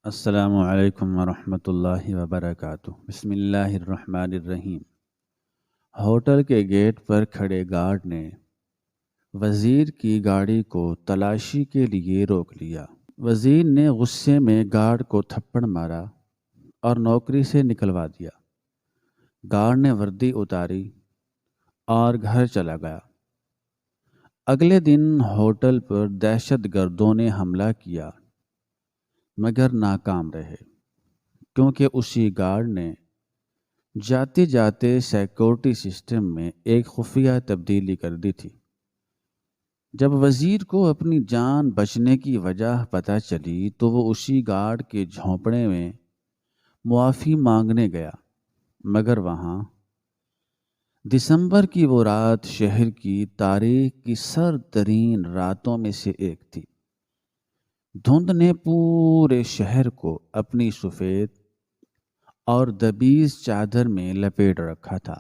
السلام علیکم ورحمۃ اللہ وبرکاتہ۔ بسم اللہ الرحمن الرحیم۔ ہوٹل کے گیٹ پر کھڑے گارڈ نے وزیر کی گاڑی کو تلاشی کے لیے روک لیا۔ وزیر نے غصے میں گارڈ کو تھپڑ مارا اور نوکری سے نکلوا دیا۔ گارڈ نے وردی اتاری اور گھر چلا گیا۔ اگلے دن ہوٹل پر دہشت گردوں نے حملہ کیا مگر ناکام رہے، کیونکہ اسی گارڈ نے جاتے جاتے سیکورٹی سسٹم میں ایک خفیہ تبدیلی کر دی تھی۔ جب وزیر کو اپنی جان بچنے کی وجہ پتہ چلی تو وہ اسی گارڈ کے جھونپڑے میں معافی مانگنے گیا، مگر وہاں دسمبر کی وہ رات شہر کی تاریخ کی سرد ترین راتوں میں سے ایک تھی۔ دھند نے پورے شہر کو اپنی سفید اور دبیز چادر میں لپیٹ رکھا تھا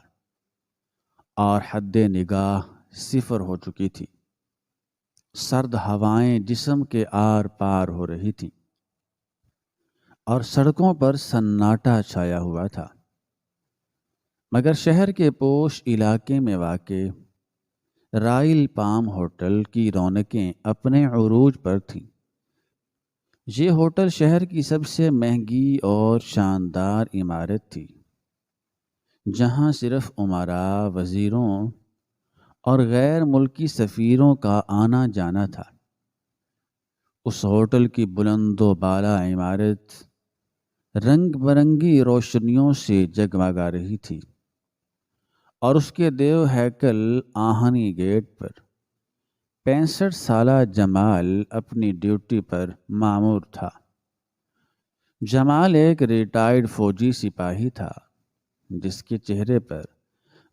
اور حد نگاہ صفر ہو چکی تھی۔ سرد ہوائیں جسم کے آر پار ہو رہی تھیں اور سڑکوں پر سناٹا چھایا ہوا تھا، مگر شہر کے پوش علاقے میں واقع رائل پام ہوٹل کی رونقیں اپنے عروج پر تھیں۔ یہ ہوٹل شہر کی سب سے مہنگی اور شاندار عمارت تھی، جہاں صرف امراء، وزیروں اور غیر ملکی سفیروں کا آنا جانا تھا۔ اس ہوٹل کی بلند و بالا عمارت رنگ برنگی روشنیوں سے جگمگا رہی تھی اور اس کے دیو ہیکل آہنی گیٹ پر 65 سالہ جمال اپنی ڈیوٹی پر مامور تھا۔ جمال ایک ریٹائرڈ فوجی سپاہی تھا جس کے چہرے پر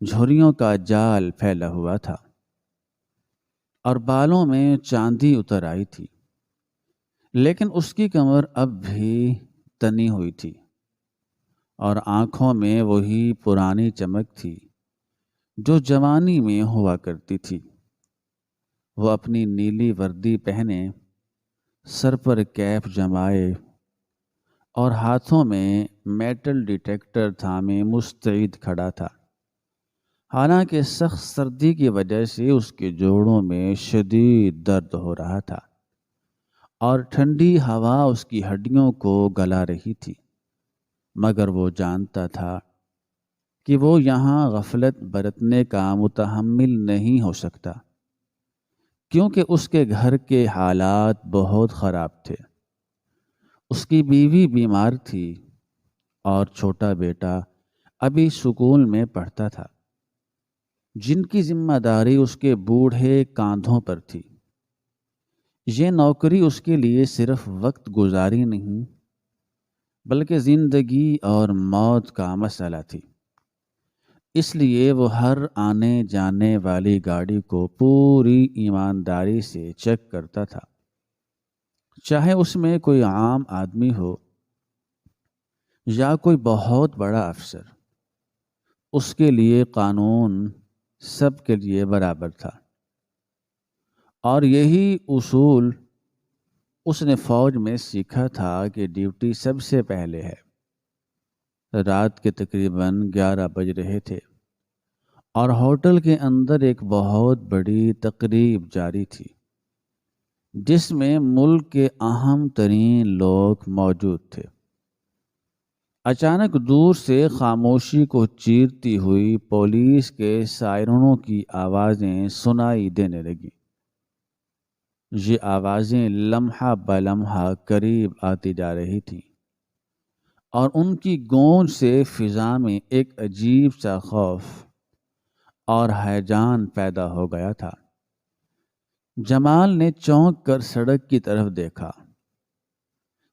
جھریوں کا جال پھیلا ہوا تھا اور بالوں میں چاندی اتر آئی تھی، لیکن اس کی کمر اب بھی تنی ہوئی تھی اور آنکھوں میں وہی پرانی چمک تھی جو جوانی میں ہوا کرتی تھی۔ وہ اپنی نیلی وردی پہنے، سر پر کیپ جمائے اور ہاتھوں میں میٹل ڈیٹیکٹر تھامے مستعد کھڑا تھا۔ حالانکہ سخت سردی کی وجہ سے اس کے جوڑوں میں شدید درد ہو رہا تھا اور ٹھنڈی ہوا اس کی ہڈیوں کو گلا رہی تھی، مگر وہ جانتا تھا کہ وہ یہاں غفلت برتنے کا متحمل نہیں ہو سکتا، کیونکہ اس کے گھر کے حالات بہت خراب تھے۔ اس کی بیوی بیمار تھی اور چھوٹا بیٹا ابھی سکول میں پڑھتا تھا، جن کی ذمہ داری اس کے بوڑھے کاندھوں پر تھی۔ یہ نوکری اس کے لیے صرف وقت گزاری نہیں بلکہ زندگی اور موت کا مسئلہ تھی۔ اس لیے وہ ہر آنے جانے والی گاڑی کو پوری ایمانداری سے چیک کرتا تھا، چاہے اس میں کوئی عام آدمی ہو یا کوئی بہت بڑا افسر۔ اس کے لیے قانون سب کے لیے برابر تھا، اور یہی اصول اس نے فوج میں سیکھا تھا کہ ڈیوٹی سب سے پہلے ہے۔ رات کے تقریباً 11 بج رہے تھے اور ہوٹل کے اندر ایک بہت بڑی تقریب جاری تھی جس میں ملک کے اہم ترین لوگ موجود تھے۔ اچانک دور سے خاموشی کو چیرتی ہوئی پولیس کے سائرنوں کی آوازیں سنائی دینے لگیں۔ یہ آوازیں لمحہ بلمحہ قریب آتی جا رہی تھیں اور ان کی گونج سے فضا میں ایک عجیب سا خوف اور ہیجان پیدا ہو گیا تھا۔ جمال نے چونک کر سڑک کی طرف دیکھا،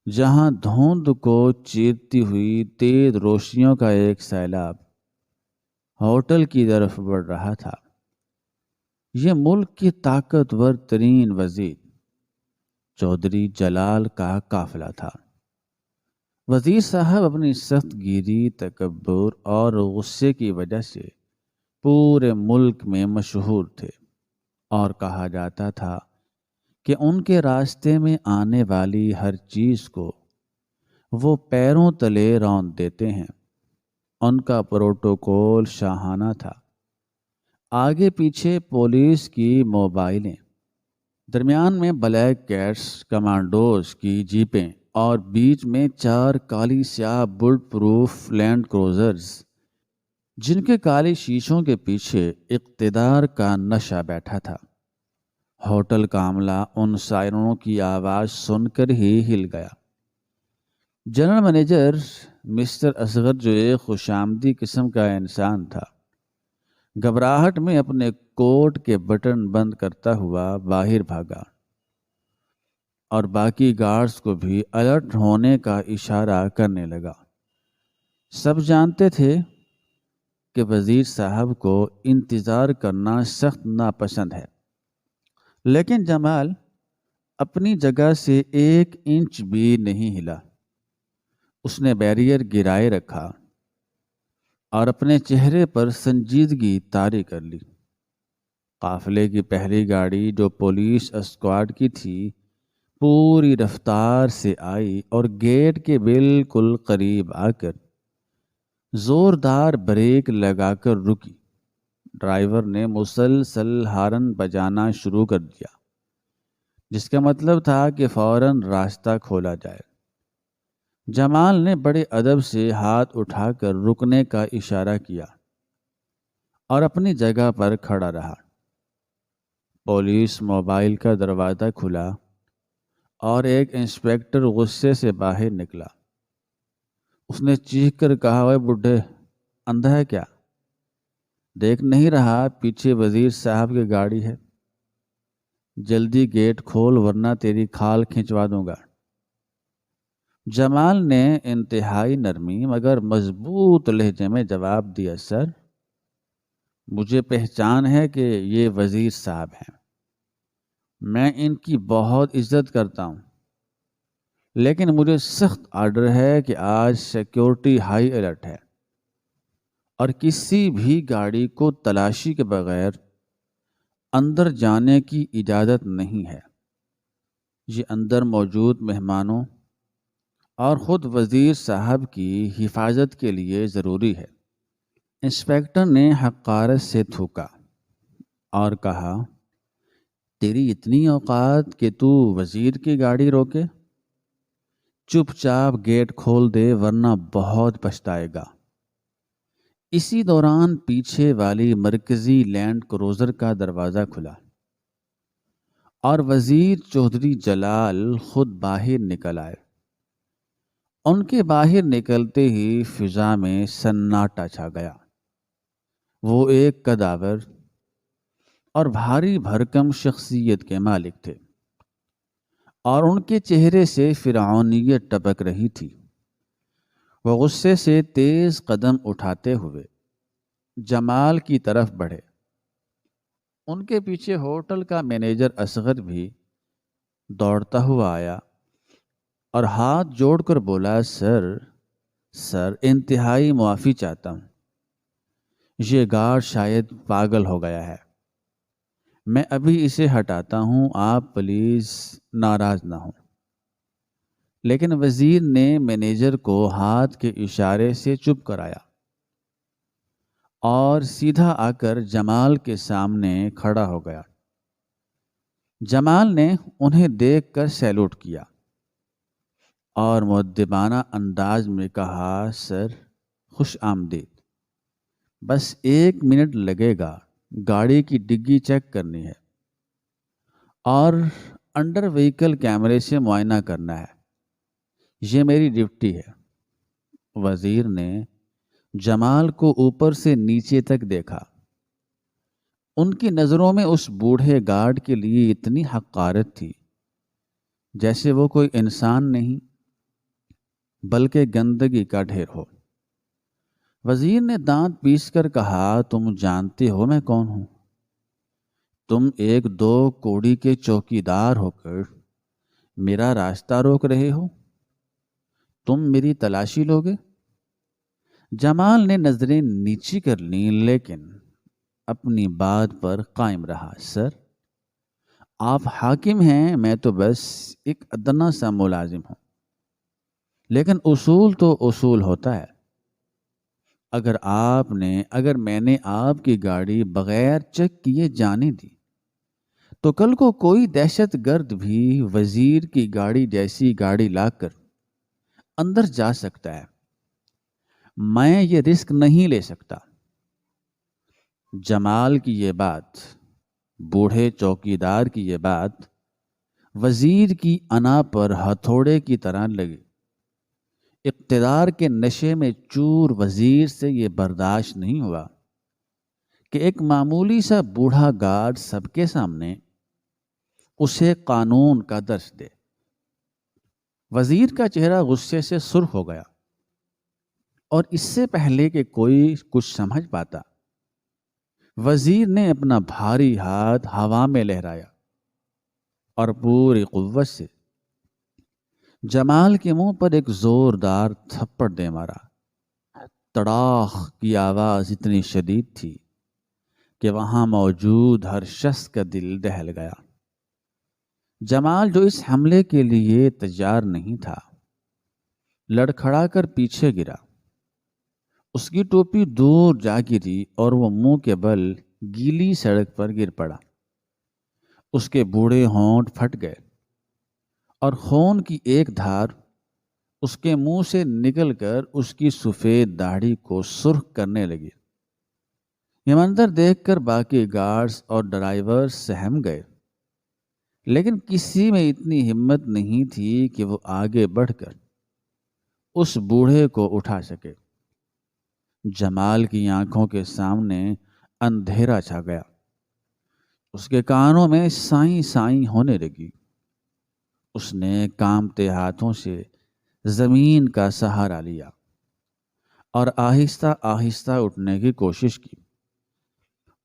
جہاں دھند کو چیرتی ہوئی تیز روشنیوں کا ایک سیلاب ہوٹل کی طرف بڑھ رہا تھا۔ یہ ملک کی طاقتور ترین وزیر چودھری جلال کا قافلہ تھا۔ وزیر صاحب اپنی سخت گیری، تکبر اور غصے کی وجہ سے پورے ملک میں مشہور تھے اور کہا جاتا تھا کہ ان کے راستے میں آنے والی ہر چیز کو وہ پیروں تلے روند دیتے ہیں۔ ان کا پروٹوکول شاہانہ تھا۔ آگے پیچھے پولیس کی موبائلیں، درمیان میں بلیک کیٹس کمانڈوز کی جیپیں، اور بیچ میں 4 کالی سیاہ بلٹ پروف لینڈ کروزرز، جن کے کالے شیشوں کے پیچھے اقتدار کا نشہ بیٹھا تھا۔ ہوٹل کاملا ان سائرنوں کی آواز سن کر ہی ہل گیا۔ جنرل مینیجر مسٹر اصغر، جو ایک خوش آمدی قسم کا انسان تھا، گھبراہٹ میں اپنے کوٹ کے بٹن بند کرتا ہوا باہر بھاگا اور باقی گارڈز کو بھی الرٹ ہونے کا اشارہ کرنے لگا۔ سب جانتے تھے کہ وزیر صاحب کو انتظار کرنا سخت ناپسند ہے، لیکن جمال اپنی جگہ سے 1 انچ بھی نہیں ہلا۔ اس نے بیریئر گرائے رکھا اور اپنے چہرے پر سنجیدگی طاری کر لی۔ قافلے کی پہلی گاڑی، جو پولیس اسکواڈ کی تھی، پوری رفتار سے آئی اور گیٹ کے بالکل قریب آ کر زوردار بریک لگا کر رکی۔ ڈرائیور نے مسلسل ہارن بجانا شروع کر دیا، جس کا مطلب تھا کہ فوراً راستہ کھولا جائے۔ جمال نے بڑے ادب سے ہاتھ اٹھا کر رکنے کا اشارہ کیا اور اپنی جگہ پر کھڑا رہا۔ پولیس موبائل کا دروازہ کھلا اور ایک انسپکٹر غصے سے باہر نکلا۔ اس نے چیخ کر کہا، "اوے بڈھے، اندھا ہے کیا؟ دیکھ نہیں رہا پیچھے وزیر صاحب کی گاڑی ہے؟ جلدی گیٹ کھول ورنہ تیری کھال کھنچوا دوں گا۔ جمال نے انتہائی نرمی مگر مضبوط لہجے میں جواب دیا، "سر، مجھے پہچان ہے کہ یہ وزیر صاحب ہیں۔ میں ان کی بہت عزت کرتا ہوں، لیکن مجھے سخت آرڈر ہے کہ آج سیکیورٹی ہائی الرٹ ہے اور کسی بھی گاڑی کو تلاشی کے بغیر اندر جانے کی اجازت نہیں ہے۔ یہ اندر موجود مہمانوں اور خود وزیر صاحب کی حفاظت کے لیے ضروری ہے۔ انسپکٹر نے حقارت سے تھوکا اور کہا، تیری اتنی اوقات کہ تو وزیر کی گاڑی روکے؟ چپ چاپ گیٹ کھول دے ورنہ بہت پچھتائے گا۔ اسی دوران پیچھے والی مرکزی لینڈ کروزر کا دروازہ کھلا اور وزیر چودھری جلال خود باہر نکل آئے۔ ان کے باہر نکلتے ہی فضا میں سناٹا چھا گیا۔ وہ ایک قداور اور بھاری بھرکم شخصیت کے مالک تھے اور ان کے چہرے سے فرعونیت ٹپک رہی تھی۔ وہ غصے سے تیز قدم اٹھاتے ہوئے جمال کی طرف بڑھے۔ ان کے پیچھے ہوٹل کا مینیجر اصغر بھی دوڑتا ہوا آیا اور ہاتھ جوڑ کر بولا، سر انتہائی معافی چاہتا ہوں۔ یہ گارڈ شاید پاگل ہو گیا ہے۔ میں ابھی اسے ہٹاتا ہوں، آپ پلیز ناراض نہ ہوں۔ لیکن وزیر نے مینیجر کو ہاتھ کے اشارے سے چپ کرایا اور سیدھا آ کر جمال کے سامنے کھڑا ہو گیا۔ جمال نے انہیں دیکھ کر سیلوٹ کیا اور مؤدبانہ انداز میں کہا، سر خوش آمدید۔ بس 1 منٹ لگے گا، گاڑی کی ڈگی چیک کرنی ہے اور انڈر وہیکل کیمرے سے معائنہ کرنا ہے۔ یہ میری ڈیوٹی ہے۔ وزیر نے جمال کو اوپر سے نیچے تک دیکھا۔ ان کی نظروں میں اس بوڑھے گارڈ کے لیے اتنی حقارت تھی جیسے وہ کوئی انسان نہیں بلکہ گندگی کا ڈھیر ہو۔ وزیر نے دانت پیس کر کہا، تم جانتے ہو میں کون ہوں؟ تم 1-2 کوڑی کے چوکیدار ہو کر میرا راستہ روک رہے ہو؟ تم میری تلاشی لوگے؟ جمال نے نظریں نیچی کر لیں لیکن اپنی بات پر قائم رہا، سر آپ حاکم ہیں، میں تو بس ایک ادنا سا ملازم ہوں۔ لیکن اصول تو اصول ہوتا ہے۔ اگر میں نے آپ کی گاڑی بغیر چیک کیے جانے دی تو کل کو کوئی دہشت گرد بھی وزیر کی گاڑی جیسی گاڑی لا کر اندر جا سکتا ہے۔ میں یہ رسک نہیں لے سکتا۔ جمال کی یہ بات، بوڑھے چوکیدار کی یہ بات وزیر کی انا پر ہتھوڑے کی طرح لگی۔ اقتدار کے نشے میں چور وزیر سے یہ برداشت نہیں ہوا کہ ایک معمولی سا بوڑھا گارڈ سب کے سامنے اسے قانون کا درس دے۔ وزیر کا چہرہ غصے سے سرخ ہو گیا، اور اس سے پہلے کہ کوئی کچھ سمجھ پاتا، وزیر نے اپنا بھاری ہاتھ ہوا میں لہرایا اور پوری قوت سے جمال کے منہ پر ایک زوردار تھپڑ دے مارا۔ تڑاخ کی آواز اتنی شدید تھی کہ وہاں موجود ہر شخص کا دل دہل گیا۔ جمال، جو اس حملے کے لیے تیار نہیں تھا، لڑکھڑا کر پیچھے گرا۔ اس کی ٹوپی دور جا گری اور وہ منہ کے بل گیلی سڑک پر گر پڑا۔ اس کے بوڑھے ہونٹ پھٹ گئے اور خون کی ایک دھار اس کے منہ سے نکل کر اس کی سفید داڑھی کو سرخ کرنے لگی۔ یہ منظر دیکھ کر باقی گارڈز اور ڈرائیور سہم گئے، لیکن کسی میں اتنی ہمت نہیں تھی کہ وہ آگے بڑھ کر اس بوڑھے کو اٹھا سکے۔ جمال کی آنکھوں کے سامنے اندھیرا چھا گیا۔ اس کے کانوں میں سائیں سائیں ہونے لگی۔ اس نے کانپتے ہاتھوں سے زمین کا سہارا لیا اور آہستہ آہستہ اٹھنے کی کوشش کی۔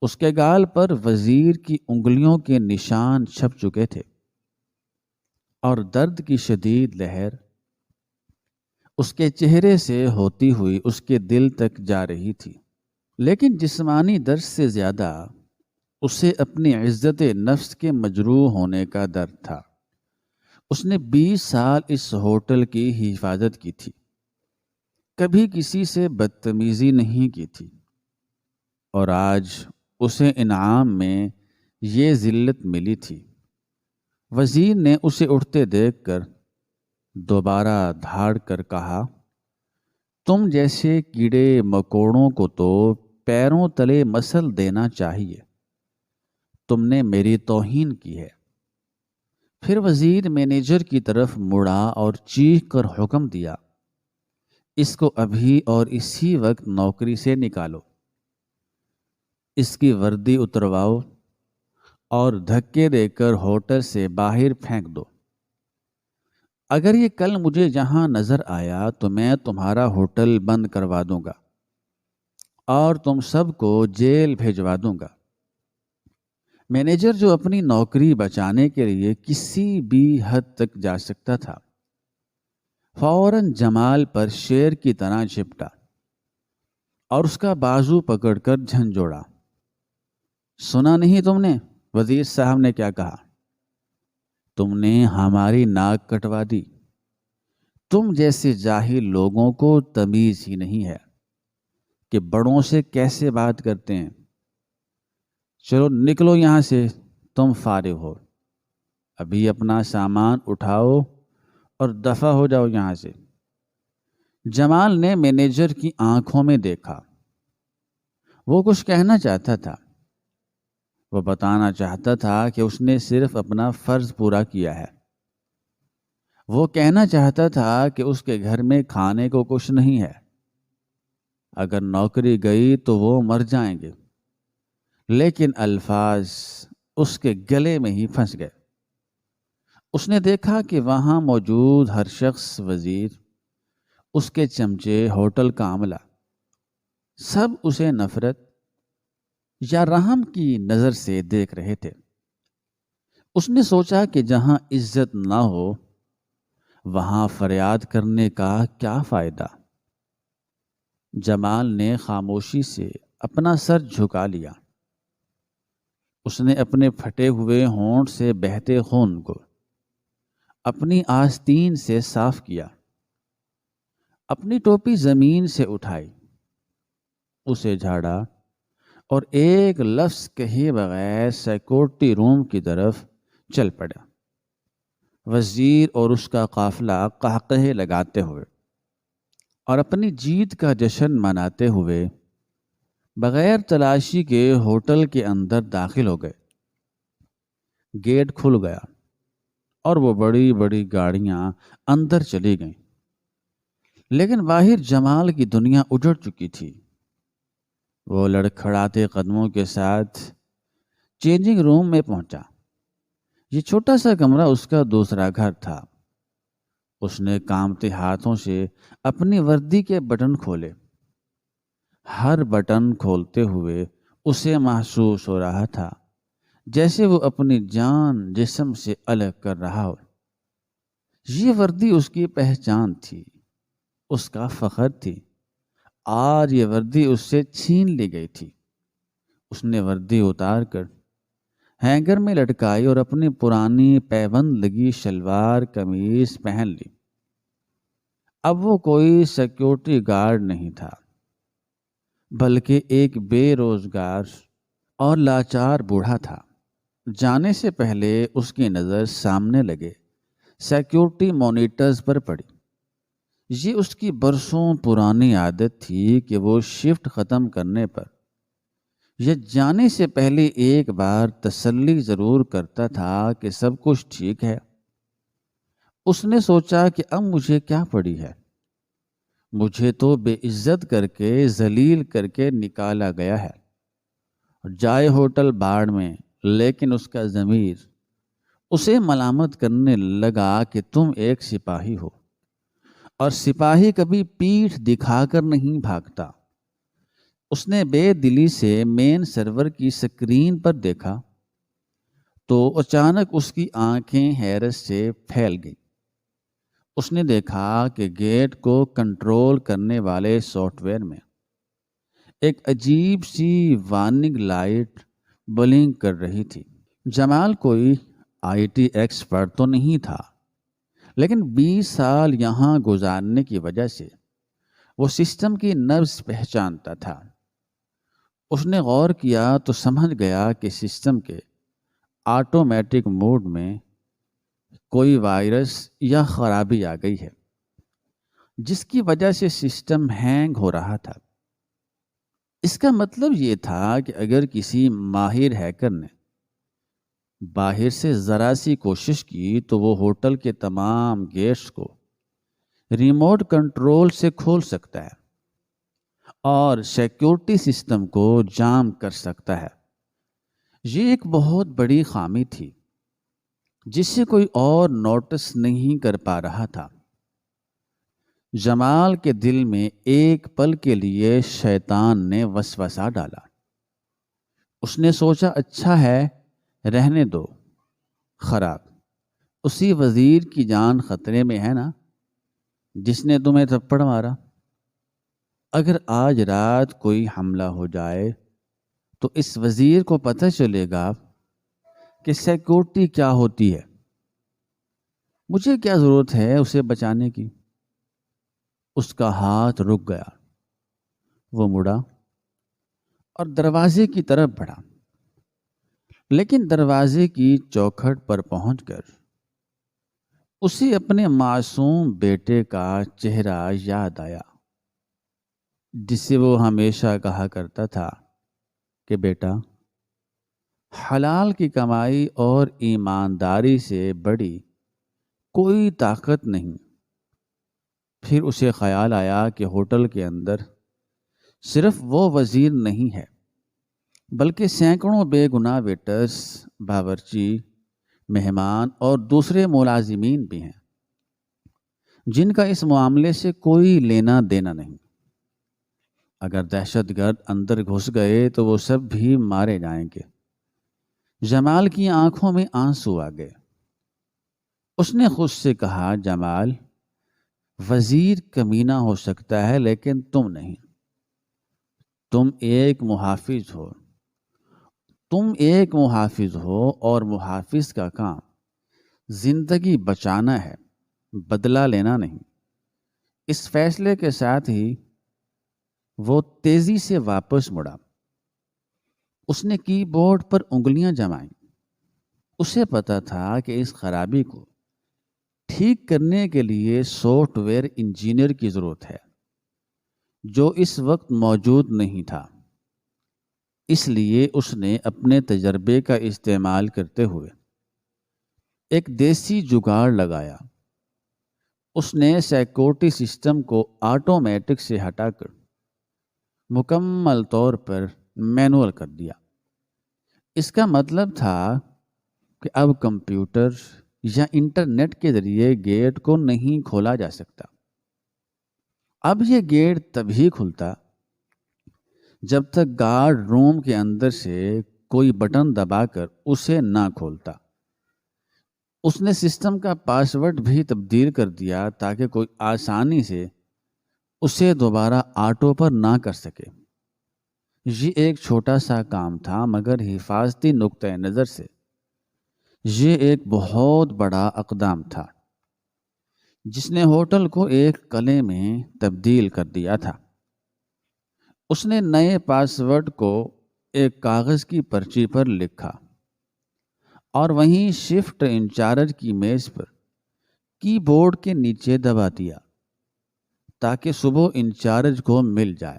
اس کے گال پر وزیر کی انگلیوں کے نشان چھپ چکے تھے اور درد کی شدید لہر اس کے چہرے سے ہوتی ہوئی اس کے دل تک جا رہی تھی۔ لیکن جسمانی درد سے زیادہ اسے اپنی عزت نفس کے مجروح ہونے کا درد تھا۔ اس نے 20 سال اس ہوٹل کی حفاظت کی تھی، کبھی کسی سے بدتمیزی نہیں کی تھی، اور آج اسے انعام میں یہ ذلت ملی تھی۔ وزیر نے اسے اٹھتے دیکھ کر دوبارہ دھاڑ کر کہا، تم جیسے کیڑے مکوڑوں کو تو پیروں تلے مسل دینا چاہیے۔ تم نے میری توہین کی ہے۔ پھر وزیر مینیجر کی طرف مڑا اور چیخ کر حکم دیا، اس کو ابھی اور اسی وقت نوکری سے نکالو، اس کی وردی اترواؤ اور دھکے دے کر ہوٹل سے باہر پھینک دو۔ اگر یہ کل مجھے جہاں نظر آیا تو میں تمہارا ہوٹل بند کروا دوں گا اور تم سب کو جیل بھیجوا دوں گا۔ مینیجر، جو اپنی نوکری بچانے کے لیے کسی بھی حد تک جا سکتا تھا، فوراً جمال پر شیر کی طرح چپٹا اور اس کا بازو پکڑ کر جھنجھوڑا۔ سنا نہیں تم نے وزیر صاحب نے کیا کہا؟ تم نے ہماری ناک کٹوا دی۔ تم جیسے جاہل لوگوں کو تمیز ہی نہیں ہے کہ بڑوں سے کیسے بات کرتے ہیں۔ چلو نکلو یہاں سے، تم فارغ ہو۔ ابھی اپنا سامان اٹھاؤ اور دفع ہو جاؤ یہاں سے۔ جمال نے مینیجر کی آنکھوں میں دیکھا۔ وہ کچھ کہنا چاہتا تھا، وہ بتانا چاہتا تھا کہ اس نے صرف اپنا فرض پورا کیا ہے۔ وہ کہنا چاہتا تھا کہ اس کے گھر میں کھانے کو کچھ نہیں ہے، اگر نوکری گئی تو وہ مر جائیں گے، لیکن الفاظ اس کے گلے میں ہی پھنس گئے۔ اس نے دیکھا کہ وہاں موجود ہر شخص، وزیر، اس کے چمچے، ہوٹل کا عملہ، سب اسے نفرت یا رحم کی نظر سے دیکھ رہے تھے۔ اس نے سوچا کہ جہاں عزت نہ ہو وہاں فریاد کرنے کا کیا فائدہ۔ جمال نے خاموشی سے اپنا سر جھکا لیا۔ اس نے اپنے پھٹے ہوئے ہونٹ سے بہتے خون کو اپنی آستین سے صاف کیا۔ اپنی ٹوپی زمین سے اٹھائی، اسے جھاڑا اور ایک لفظ کہے بغیر سیکورٹی روم کی طرف چل پڑا۔ وزیر اور اس کا قافلہ قہقہے لگاتے ہوئے اور اپنی جیت کا جشن مناتے ہوئے بغیر تلاشی کے ہوٹل کے اندر داخل ہو گئے۔ گیٹ کھل گیا اور وہ بڑی بڑی گاڑیاں اندر چلی گئیں، لیکن باہر جمال کی دنیا اجڑ چکی تھی۔ وہ لڑکھڑاتے قدموں کے ساتھ چینجنگ روم میں پہنچا۔ یہ چھوٹا سا کمرہ اس کا دوسرا گھر تھا۔ اس نے کانپتے ہاتھوں سے اپنی وردی کے بٹن کھولے۔ ہر بٹن کھولتے ہوئے اسے محسوس ہو رہا تھا جیسے وہ اپنی جان جسم سے الگ کر رہا ہو۔ یہ وردی اس کی پہچان تھی، اس کا فخر تھی۔ آج یہ وردی اس سے چھین لی گئی تھی۔ اس نے وردی اتار کر ہینگر میں لٹکائی اور اپنی پرانی پیبند لگی شلوار قمیض پہن لی۔ اب وہ کوئی سیکیورٹی گارڈ نہیں تھا، بلکہ ایک بے روزگار اور لاچار بوڑھا تھا۔ جانے سے پہلے اس کی نظر سامنے لگے سیکیورٹی مانیٹرز پر پڑی۔ یہ اس کی برسوں پرانی عادت تھی کہ وہ شفٹ ختم کرنے پر یا جانے سے پہلے ایک بار تسلی ضرور کرتا تھا کہ سب کچھ ٹھیک ہے۔ اس نے سوچا کہ اب مجھے کیا پڑی ہے؟ مجھے تو بے عزت کر کے ذلیل کر کے نکالا گیا ہے۔ جائے ہوٹل باڑ میں، لیکن اس کا ضمیر اسے ملامت کرنے لگا کہ تم ایک سپاہی ہو، اور سپاہی کبھی پیٹھ دکھا کر نہیں بھاگتا۔ اس نے بے دلی سے مین سرور کی سکرین پر دیکھا تو اچانک اس کی آنکھیں حیرت سے پھیل گئیں۔ اس نے دیکھا کہ گیٹ کو کنٹرول کرنے والے سافٹ ویئر میں ایک عجیب سی وارننگ لائٹ بلنک کر رہی تھی۔ جمال کوئی آئی ٹی ایکسپرٹ تو نہیں تھا، لیکن 20 سال یہاں گزارنے کی وجہ سے وہ سسٹم کی نبض پہچانتا تھا۔ اس نے غور کیا تو سمجھ گیا کہ سسٹم کے آٹومیٹک موڈ میں کوئی وائرس یا خرابی آ گئی ہے، جس کی وجہ سے سسٹم ہینگ ہو رہا تھا۔ اس کا مطلب یہ تھا کہ اگر کسی ماہر ہیکر نے باہر سے ذرا سی کوشش کی تو وہ ہوٹل کے تمام گیٹس کو ریموٹ کنٹرول سے کھول سکتا ہے اور سیکیورٹی سسٹم کو جام کر سکتا ہے۔ یہ ایک بہت بڑی خامی تھی جسے کوئی اور نوٹس نہیں کر پا رہا تھا۔ جمال کے دل میں ایک پل کے لیے شیطان نے وسوسہ ڈالا۔ اس نے سوچا اچھا ہے، رہنے دو، خراب اسی وزیر کی جان خطرے میں ہے نا جس نے تمہیں تھپڑ مارا۔ اگر آج رات کوئی حملہ ہو جائے تو اس وزیر کو پتہ چلے گا کہ سیکورٹی کیا ہوتی ہے۔ مجھے کیا ضرورت ہے اسے بچانے کی؟ اس کا ہاتھ رک گیا۔ وہ مڑا اور دروازے کی طرف بڑھا، لیکن دروازے کی چوکھٹ پر پہنچ کر اسے اپنے معصوم بیٹے کا چہرہ یاد آیا، جسے وہ ہمیشہ کہا کرتا تھا کہ بیٹا، حلال کی کمائی اور ایمانداری سے بڑی کوئی طاقت نہیں۔ پھر اسے خیال آیا کہ ہوٹل کے اندر صرف وہ وزیر نہیں ہے، بلکہ سینکڑوں بے گناہ ویٹرز، باورچی، مہمان اور دوسرے ملازمین بھی ہیں جن کا اس معاملے سے کوئی لینا دینا نہیں۔ اگر دہشت گرد اندر گھس گئے تو وہ سب بھی مارے جائیں گے۔ جمال کی آنکھوں میں آنسو آ گئے۔ اس نے خود سے کہا، جمال، وزیر کمینہ ہو سکتا ہے لیکن تم نہیں۔ تم ایک محافظ ہو۔ تم ایک محافظ ہو اور محافظ کا کام زندگی بچانا ہے، بدلہ لینا نہیں۔ اس فیصلے کے ساتھ ہی وہ تیزی سے واپس مڑا۔ اس نے کی بورڈ پر انگلیاں جمائیں۔ اسے پتا تھا کہ اس خرابی کو ٹھیک کرنے کے لیے سافٹ ویئر انجینئر کی ضرورت ہے جو اس وقت موجود نہیں تھا۔ اس لیے اس نے اپنے تجربے کا استعمال کرتے ہوئے ایک دیسی جگاڑ لگایا۔ اس نے سیکورٹی سسٹم کو آٹومیٹک سے ہٹا کر مکمل طور پر مینول کر دیا۔ اس کا مطلب تھا کہ اب کمپیوٹر یا انٹرنیٹ کے ذریعے گیٹ کو نہیں کھولا جا سکتا۔ اب یہ گیٹ تبھی کھلتا جب تک گارڈ روم کے اندر سے کوئی بٹن دبا کر اسے نہ کھولتا۔ اس نے سسٹم کا پاس ورڈ بھی تبدیل کر دیا تاکہ کوئی آسانی سے اسے دوبارہ آٹو پر نہ کر سکے۔ یہ ایک چھوٹا سا کام تھا مگر حفاظتی نقطۂ نظر سے یہ ایک بہت بڑا اقدام تھا جس نے ہوٹل کو ایک قلعے میں تبدیل کر دیا تھا۔ اس نے نئے پاس ورڈ کو ایک کاغذ کی پرچی پر لکھا اور وہیں شفٹ انچارج کی میز پر کی بورڈ کے نیچے دبا دیا تاکہ صبح انچارج کو مل جائے۔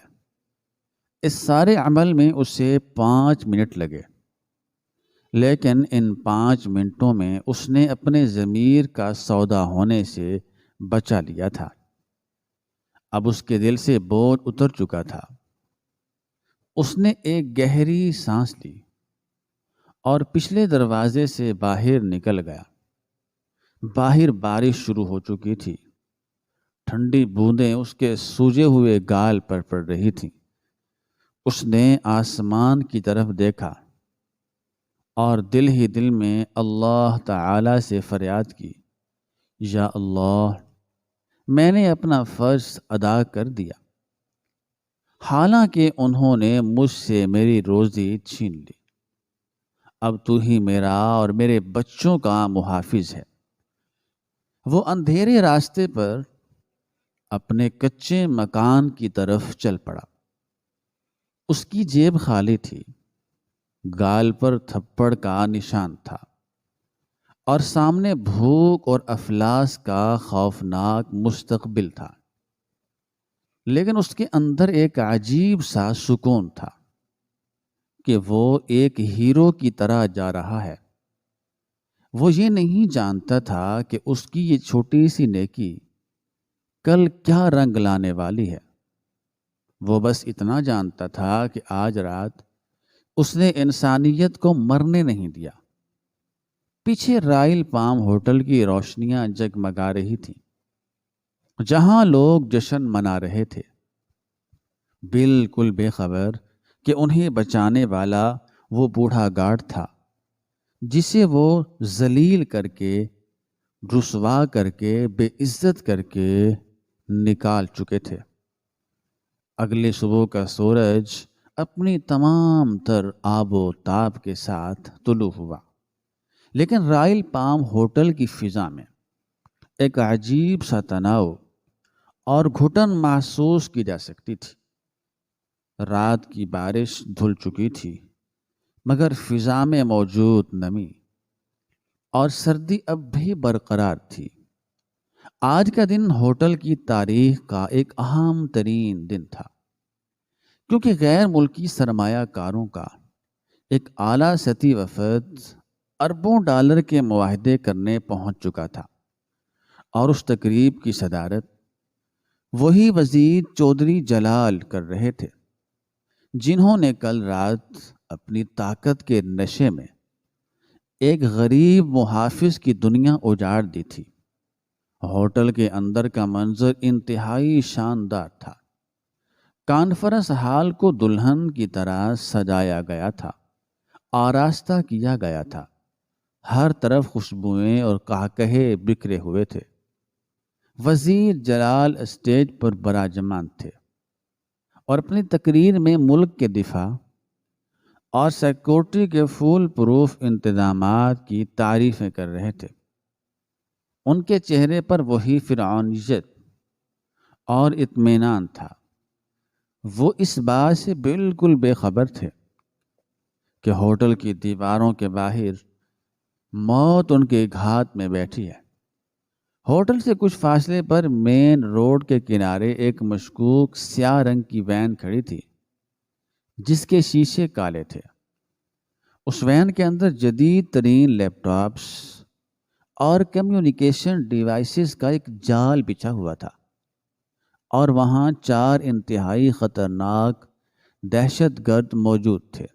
اس سارے عمل میں اسے 5 منٹ لگے، لیکن ان 5 منٹوں میں اس نے اپنے ضمیر کا سودا ہونے سے بچا لیا تھا۔ اب اس کے دل سے بوجھ اتر چکا تھا۔ اس نے ایک گہری سانس لی اور پچھلے دروازے سے باہر نکل گیا۔ باہر بارش شروع ہو چکی تھی۔ ٹھنڈی بوندیں اس کے سوجے ہوئے گال پر پڑ رہی تھیں۔ اس نے آسمان کی طرف دیکھا اور دل ہی دل میں اللہ تعالی سے فریاد کی، یا اللہ، میں نے اپنا فرض ادا کر دیا، حالانکہ انہوں نے مجھ سے میری روزی چھین لی۔ اب تو ہی میرا اور میرے بچوں کا محافظ ہے۔ وہ اندھیرے راستے پر اپنے کچے مکان کی طرف چل پڑا۔ اس کی جیب خالی تھی، گال پر تھپڑ کا نشان تھا اور سامنے بھوک اور افلاس کا خوفناک مستقبل تھا، لیکن اس کے اندر ایک عجیب سا سکون تھا کہ وہ ایک ہیرو کی طرح جا رہا ہے۔ وہ یہ نہیں جانتا تھا کہ اس کی یہ چھوٹی سی نیکی کل کیا رنگ لانے والی ہے۔ وہ بس اتنا جانتا تھا کہ آج رات اس نے انسانیت کو مرنے نہیں دیا۔ پیچھے رائل پام ہوٹل کی روشنیاں جگمگا رہی تھیں، جہاں لوگ جشن منا رہے تھے، بالکل بے خبر کہ انہیں بچانے والا وہ بوڑھا گارڈ تھا جسے وہ ذلیل کر کے، رسوا کر کے، بے عزت کر کے نکال چکے تھے۔ اگلے صبح کا سورج اپنی تمام تر آب و تاب کے ساتھ طلوع ہوا، لیکن رائل پام ہوٹل کی فضا میں ایک عجیب سا تناؤ اور گھٹن محسوس کی جا سکتی تھی۔ رات کی بارش دھل چکی تھی مگر فضا میں موجود نمی اور سردی اب بھی برقرار تھی۔ آج کا دن ہوٹل کی تاریخ کا ایک اہم ترین دن تھا، کیونکہ غیر ملکی سرمایہ کاروں کا ایک اعلیٰ سطحی وفد اربوں ڈالر کے معاہدے کرنے پہنچ چکا تھا، اور اس تقریب کی صدارت وہی وزیر چودھری جلال کر رہے تھے جنہوں نے کل رات اپنی طاقت کے نشے میں ایک غریب محافظ کی دنیا اجاڑ دی تھی۔ ہوٹل کے اندر کا منظر انتہائی شاندار تھا۔ کانفرنس ہال کو دلہن کی طرح سجایا گیا تھا، آراستہ کیا گیا تھا۔ ہر طرف خوشبوئیں اور قہقہے بکھرے ہوئے تھے۔ وزیر جلال اسٹیج پر براجمان تھے اور اپنی تقریر میں ملک کے دفاع اور سیکورٹی کے فول پروف انتظامات کی تعریفیں کر رہے تھے۔ ان کے چہرے پر وہی فرعونیت اور اطمینان تھا۔ وہ اس بات سے بالکل بے خبر تھے کہ ہوٹل کی دیواروں کے باہر موت ان کے گھات میں بیٹھی ہے۔ ہوٹل سے کچھ فاصلے پر مین روڈ کے کنارے ایک مشکوک سیاہ رنگ کی وین کھڑی تھی جس کے شیشے کالے تھے۔ اس وین کے اندر جدید ترین لیپ ٹاپس اور کمیونیکیشن ڈیوائسز کا ایک جال بچھا ہوا تھا، اور وہاں 4 انتہائی خطرناک دہشت گرد موجود تھے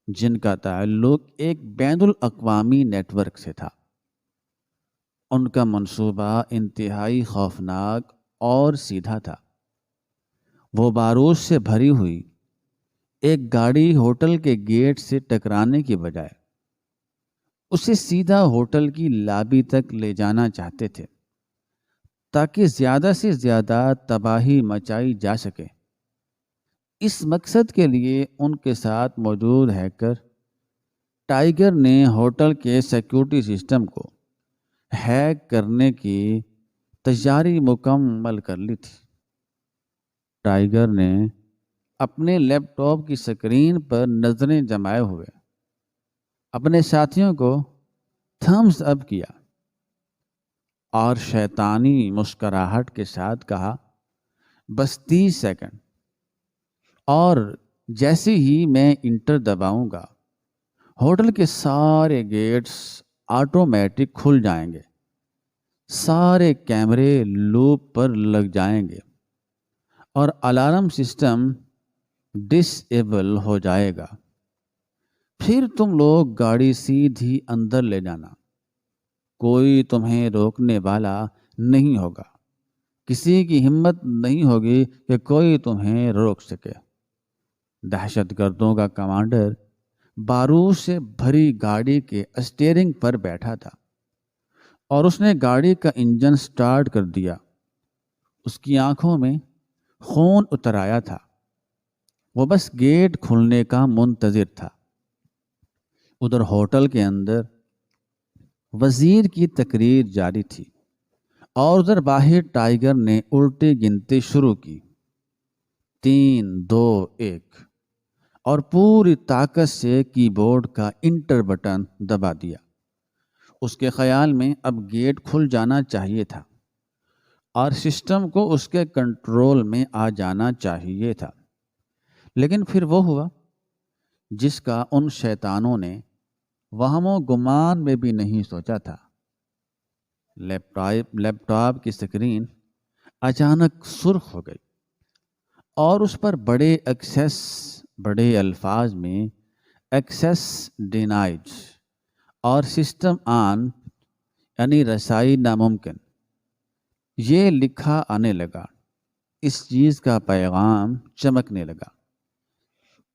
جن کا تعلق ایک بین الاقوامی نیٹ ورک سے تھا۔ ان کا منصوبہ انتہائی خوفناک اور سیدھا تھا۔ وہ بارود سے بھری ہوئی ایک گاڑی ہوٹل کے گیٹ سے ٹکرانے کی بجائے اسے سیدھا ہوٹل کی لابی تک لے جانا چاہتے تھے تاکہ زیادہ سے زیادہ تباہی مچائی جا سکے۔ اس مقصد کے لیے ان کے ساتھ موجود ہیکر ٹائیگر نے ہوٹل کے سیکیورٹی سسٹم کو ہیک کرنے کی تیاری مکمل کر لی تھی۔ ٹائیگر نے اپنے لیپ ٹاپ کی سکرین پر نظریں جمائے ہوئے اپنے ساتھیوں کو تھمز اپ کیا اور شیطانی مسکراہٹ کے ساتھ کہا، بس 30 سیکنڈ، اور جیسے ہی میں انٹر دباؤں گا ہوٹل کے سارے گیٹس آٹومیٹک کھل جائیں گے، سارے کیمرے لوپ پر لگ جائیں گے اور الارم سسٹم ڈس ایبل ہو جائے گا۔ پھر تم لوگ گاڑی سیدھی اندر لے جانا، کوئی تمہیں روکنے والا نہیں ہوگا، کسی کی ہمت نہیں ہوگی کہ کوئی تمہیں روک سکے۔ دہشت گردوں کا کمانڈر بارود سے بھری گاڑی کے اسٹیئرنگ پر بیٹھا تھا اور اس نے گاڑی کا انجن سٹارٹ کر دیا۔ اس کی آنکھوں میں خون اتر آیا تھا، وہ بس گیٹ کھلنے کا منتظر تھا۔ ادھر ہوٹل کے اندر وزیر کی تقریر جاری تھی اور ادھر باہر ٹائیگر نے الٹی گنتی شروع کی، 3 2 1، اور پوری طاقت سے کی بورڈ کا انٹر بٹن دبا دیا۔ اس کے خیال میں اب گیٹ کھل جانا چاہیے تھا اور سسٹم کو اس کے کنٹرول میں آ جانا چاہیے تھا، لیکن پھر وہ ہوا جس کا ان شیطانوں نے وہم و گمان میں بھی نہیں سوچا تھا۔ لیپ ٹاپ کی سکرین اچانک سرخ ہو گئی اور اس پر بڑے الفاظ میں ایکسیس ڈینائڈ اور سسٹم آن، یعنی رسائی ناممکن، یہ لکھا آنے لگا۔ اس چیز کا پیغام چمکنے لگا۔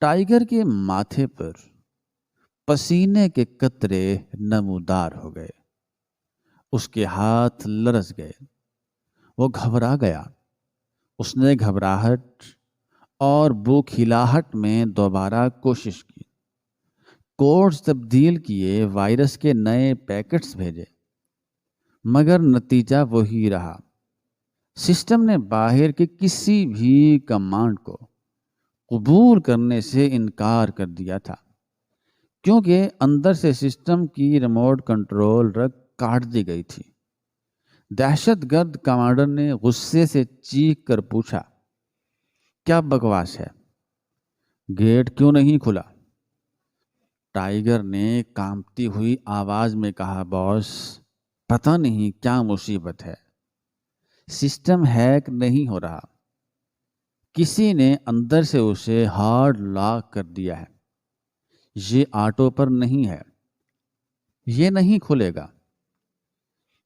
ٹائیگر کے ماتھے پر پسینے کے قطرے نمودار ہو گئے، اس کے ہاتھ لرز گئے، وہ گھبرا گیا۔ اس نے گھبراہٹ اور بوکھلاہٹ میں دوبارہ کوشش کی، کوڈز تبدیل کیے، وائرس کے نئے پیکٹس بھیجے، مگر نتیجہ وہی رہا۔ سسٹم نے باہر کے کسی بھی کمانڈ کو قبول کرنے سے انکار کر دیا تھا، کیونکہ اندر سے سسٹم کی ریموٹ کنٹرول رگ کاٹ دی گئی تھی۔ دہشت گرد کمانڈر نے غصے سے چیخ کر پوچھا، کیا بکواس ہے؟ گیٹ کیوں نہیں کھلا؟ ٹائیگر نے کانپتی ہوئی آواز میں کہا، باس، پتہ نہیں کیا مصیبت ہے، سسٹم ہیک نہیں ہو رہا، کسی نے اندر سے اسے ہارڈ لاک کر دیا ہے، یہ آٹو پر نہیں ہے، یہ نہیں کھلے گا۔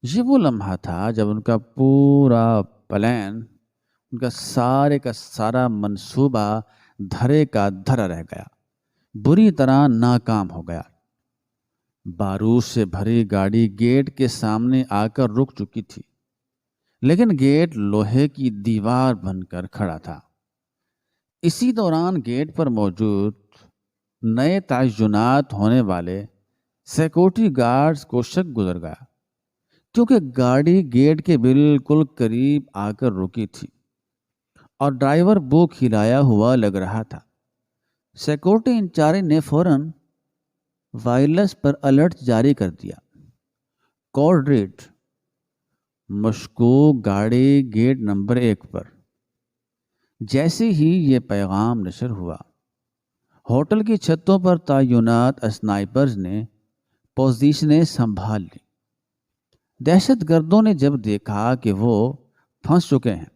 یہ وہ لمحہ تھا جب ان کا پورا پلان، ان کا سارا منصوبہ دھرے کا دھرا رہ گیا، بری طرح ناکام ہو گیا۔ بارود سے بھری گاڑی گیٹ کے سامنے آ کر رک چکی تھی، لیکن گیٹ لوہے کی دیوار بن کر کھڑا تھا۔ اسی دوران گیٹ پر موجود نئے تعینات ہونے والے سیکورٹی گارڈز کو شک گزر گیا کیونکہ گاڑی گیٹ کے بالکل قریب آ کر رکی تھی اور ڈرائیور بو کھلایا ہوا لگ رہا تھا۔ سیکورٹی انچارج نے فوراً وائرلیس پر الرٹ جاری کر دیا، کوڈ ریڈ، مشکوک گاڑی گیٹ نمبر 1 پر۔ جیسے ہی یہ پیغام نشر ہوا، ہوٹل کی چھتوں پر تعینات اسنائپرز نے پوزیشنیں سنبھال لی۔ دہشت گردوں نے جب دیکھا کہ وہ پھنس چکے ہیں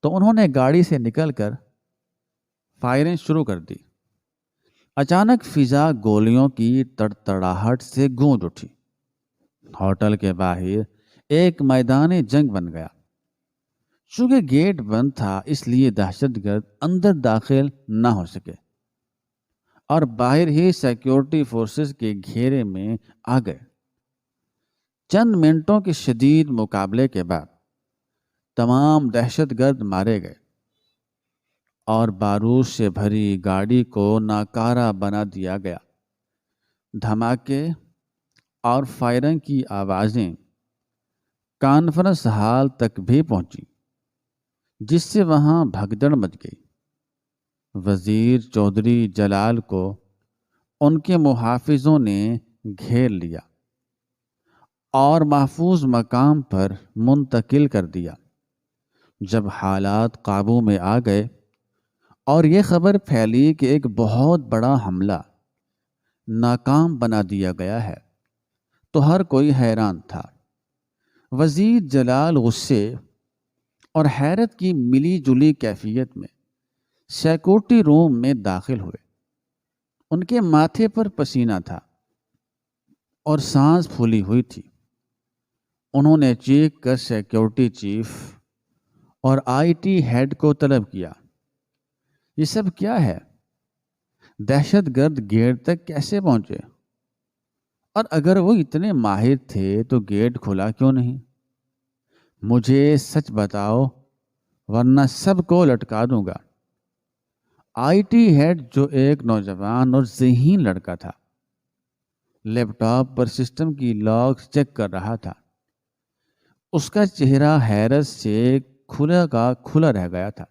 تو انہوں نے گاڑی سے نکل کر فائرنگ شروع کر دی۔ اچانک فضا گولیوں کی تڑتڑاہٹ سے گونج اٹھی۔ ہوٹل کے باہر ایک میدان جنگ بن گیا۔ چونکہ گیٹ بند تھا اس لیے دہشت گرد اندر داخل نہ ہو سکے اور باہر ہی سیکیورٹی فورسز کے گھیرے میں آ گئے۔ چند منٹوں کے شدید مقابلے کے بعد تمام دہشت گرد مارے گئے اور بارود سے بھری گاڑی کو ناکارہ بنا دیا گیا۔ دھماکے اور فائرنگ کی آوازیں کانفرنس ہال تک بھی پہنچی، جس سے وہاں بھگدڑ مچ گئی۔ وزیر چودھری جلال کو ان کے محافظوں نے گھیر لیا اور محفوظ مقام پر منتقل کر دیا۔ جب حالات قابو میں آ گئے اور یہ خبر پھیلی کہ ایک بہت بڑا حملہ ناکام بنا دیا گیا ہے تو ہر کوئی حیران تھا۔ وزیر جلال غصے اور حیرت کی ملی جلی کیفیت میں سیکورٹی روم میں داخل ہوئے۔ ان کے ماتھے پر پسینہ تھا اور سانس پھولی ہوئی تھی۔ انہوں نے چیخ کر سیکورٹی چیف اور آئی ٹی ہیڈ کو طلب کیا، یہ سب کیا ہے؟ دہشت گرد گیٹ تک کیسے پہنچے؟ اور اگر وہ اتنے ماہر تھے تو گیٹ کھلا کیوں نہیں؟ مجھے سچ بتاؤ ورنہ سب کو لٹکا دوں گا۔ آئی ٹی ہیڈ، جو ایک نوجوان اور ذہین لڑکا تھا، لیپ ٹاپ پر سسٹم کی لاگز چیک کر رہا تھا۔ اس کا چہرہ حیرت سے کھلا کا کھلا رہ گیا تھا۔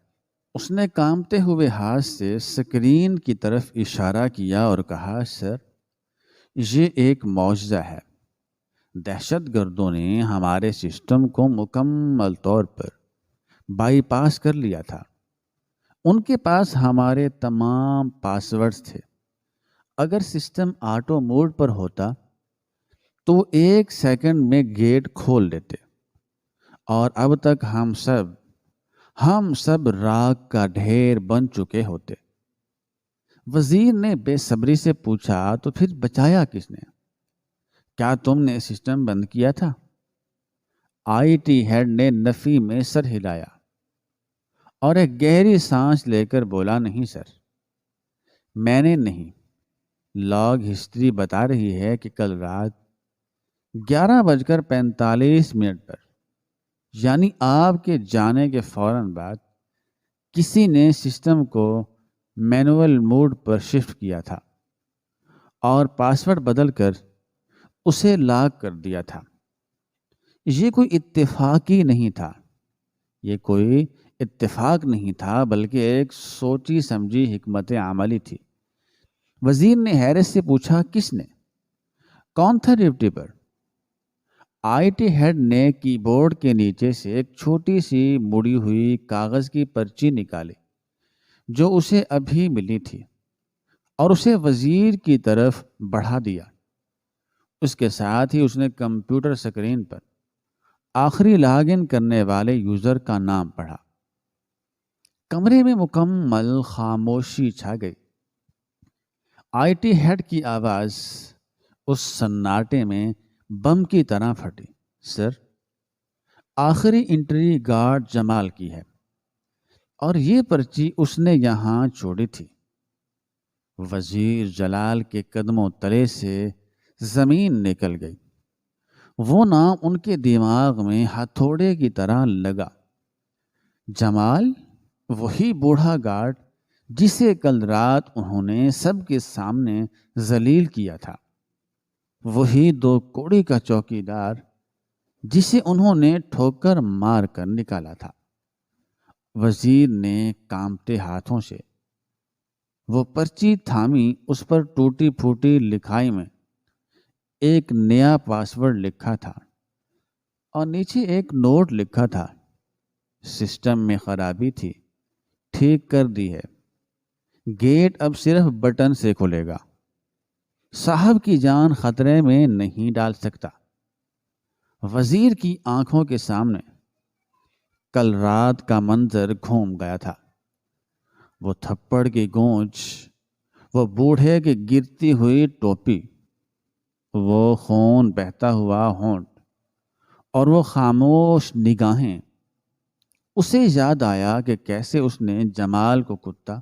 اس نے کانپتے ہوئے ہاتھ سے سکرین کی طرف اشارہ کیا اور کہا، سر، یہ ایک معجزہ ہے۔ دہشت گردوں نے ہمارے سسٹم کو مکمل طور پر بائی پاس کر لیا تھا۔ ان کے پاس ہمارے تمام پاس ورڈز تھے۔ اگر سسٹم آٹو موڈ پر ہوتا تو وہ 1 سیکنڈ میں گیٹ کھول دیتے اور اب تک ہم سب راکھ کا ڈھیر بن چکے ہوتے۔ وزیر نے بے صبری سے پوچھا، تو پھر بچایا کس نے؟ کیا تم نے سسٹم بند کیا تھا؟ آئی ٹی ہیڈ نے نفی میں سر ہلایا اور ایک گہری سانس لے کر بولا، نہیں سر، میں نے نہیں۔ لاگ ہسٹری بتا رہی ہے کہ کل رات 11:45 پر، یعنی آپ کے جانے کے فوراً بعد، کسی نے سسٹم کو مینول موڈ پر شفٹ کیا تھا اور پاسورڈ بدل کر اسے لاک کر دیا تھا۔ یہ کوئی اتفاق نہیں تھا بلکہ ایک سوچی سمجھی حکمت عملی تھی۔ وزیر نے حیرت سے پوچھا، کس نے؟ کون تھا ڈیوٹی پر؟ آئی ٹی ہیڈ نے کی بورڈ کے نیچے سے ایک چھوٹی سی مڑی ہوئی کاغذ کی پرچی نکالی جو اسے ابھی ملی تھی اور اسے وزیر کی طرف بڑھا دیا۔ اس کے ساتھ ہی اس نے کمپیوٹر سکرین پر آخری لاگ ان کرنے والے یوزر کا نام پڑھا۔ کمرے میں مکمل خاموشی چھا گئی۔ آئی ٹی ہیڈ کی آواز اس سناٹے میں بم کی طرح پھٹی، سر، آخری انٹری گارڈ جمال کی ہے اور یہ پرچی اس نے یہاں چھوڑی تھی۔ وزیر جلال کے قدموں تلے سے زمین نکل گئی۔ وہ نام ان کے دماغ میں ہتھوڑے کی طرح لگا۔ جمال، وہی بوڑھا گارڈ جسے کل رات انہوں نے سب کے سامنے ذلیل کیا تھا، وہی 2 کوڑی کا چوکیدار جسے انہوں نے ٹھوکر مار کر نکالا تھا۔ وزیر نے کانپتے ہاتھوں سے وہ پرچی تھامی، اس پر ٹوٹی پھوٹی لکھائی میں ایک نیا پاسورڈ لکھا تھا اور نیچے ایک نوٹ لکھا تھا: سسٹم میں خرابی تھی، ٹھیک کر دی ہے، گیٹ اب صرف بٹن سے کھلے گا، صاحب کی جان خطرے میں نہیں ڈال سکتا۔ وزیر کی آنکھوں کے سامنے کل رات کا منظر گھوم گیا تھا۔ وہ تھپڑ کی گونج، وہ بوڑھے کی گرتی ہوئی ٹوپی، وہ خون بہتا ہوا ہونٹ اور وہ خاموش نگاہیں۔ اسے یاد آیا کہ کیسے اس نے جمال کو کتا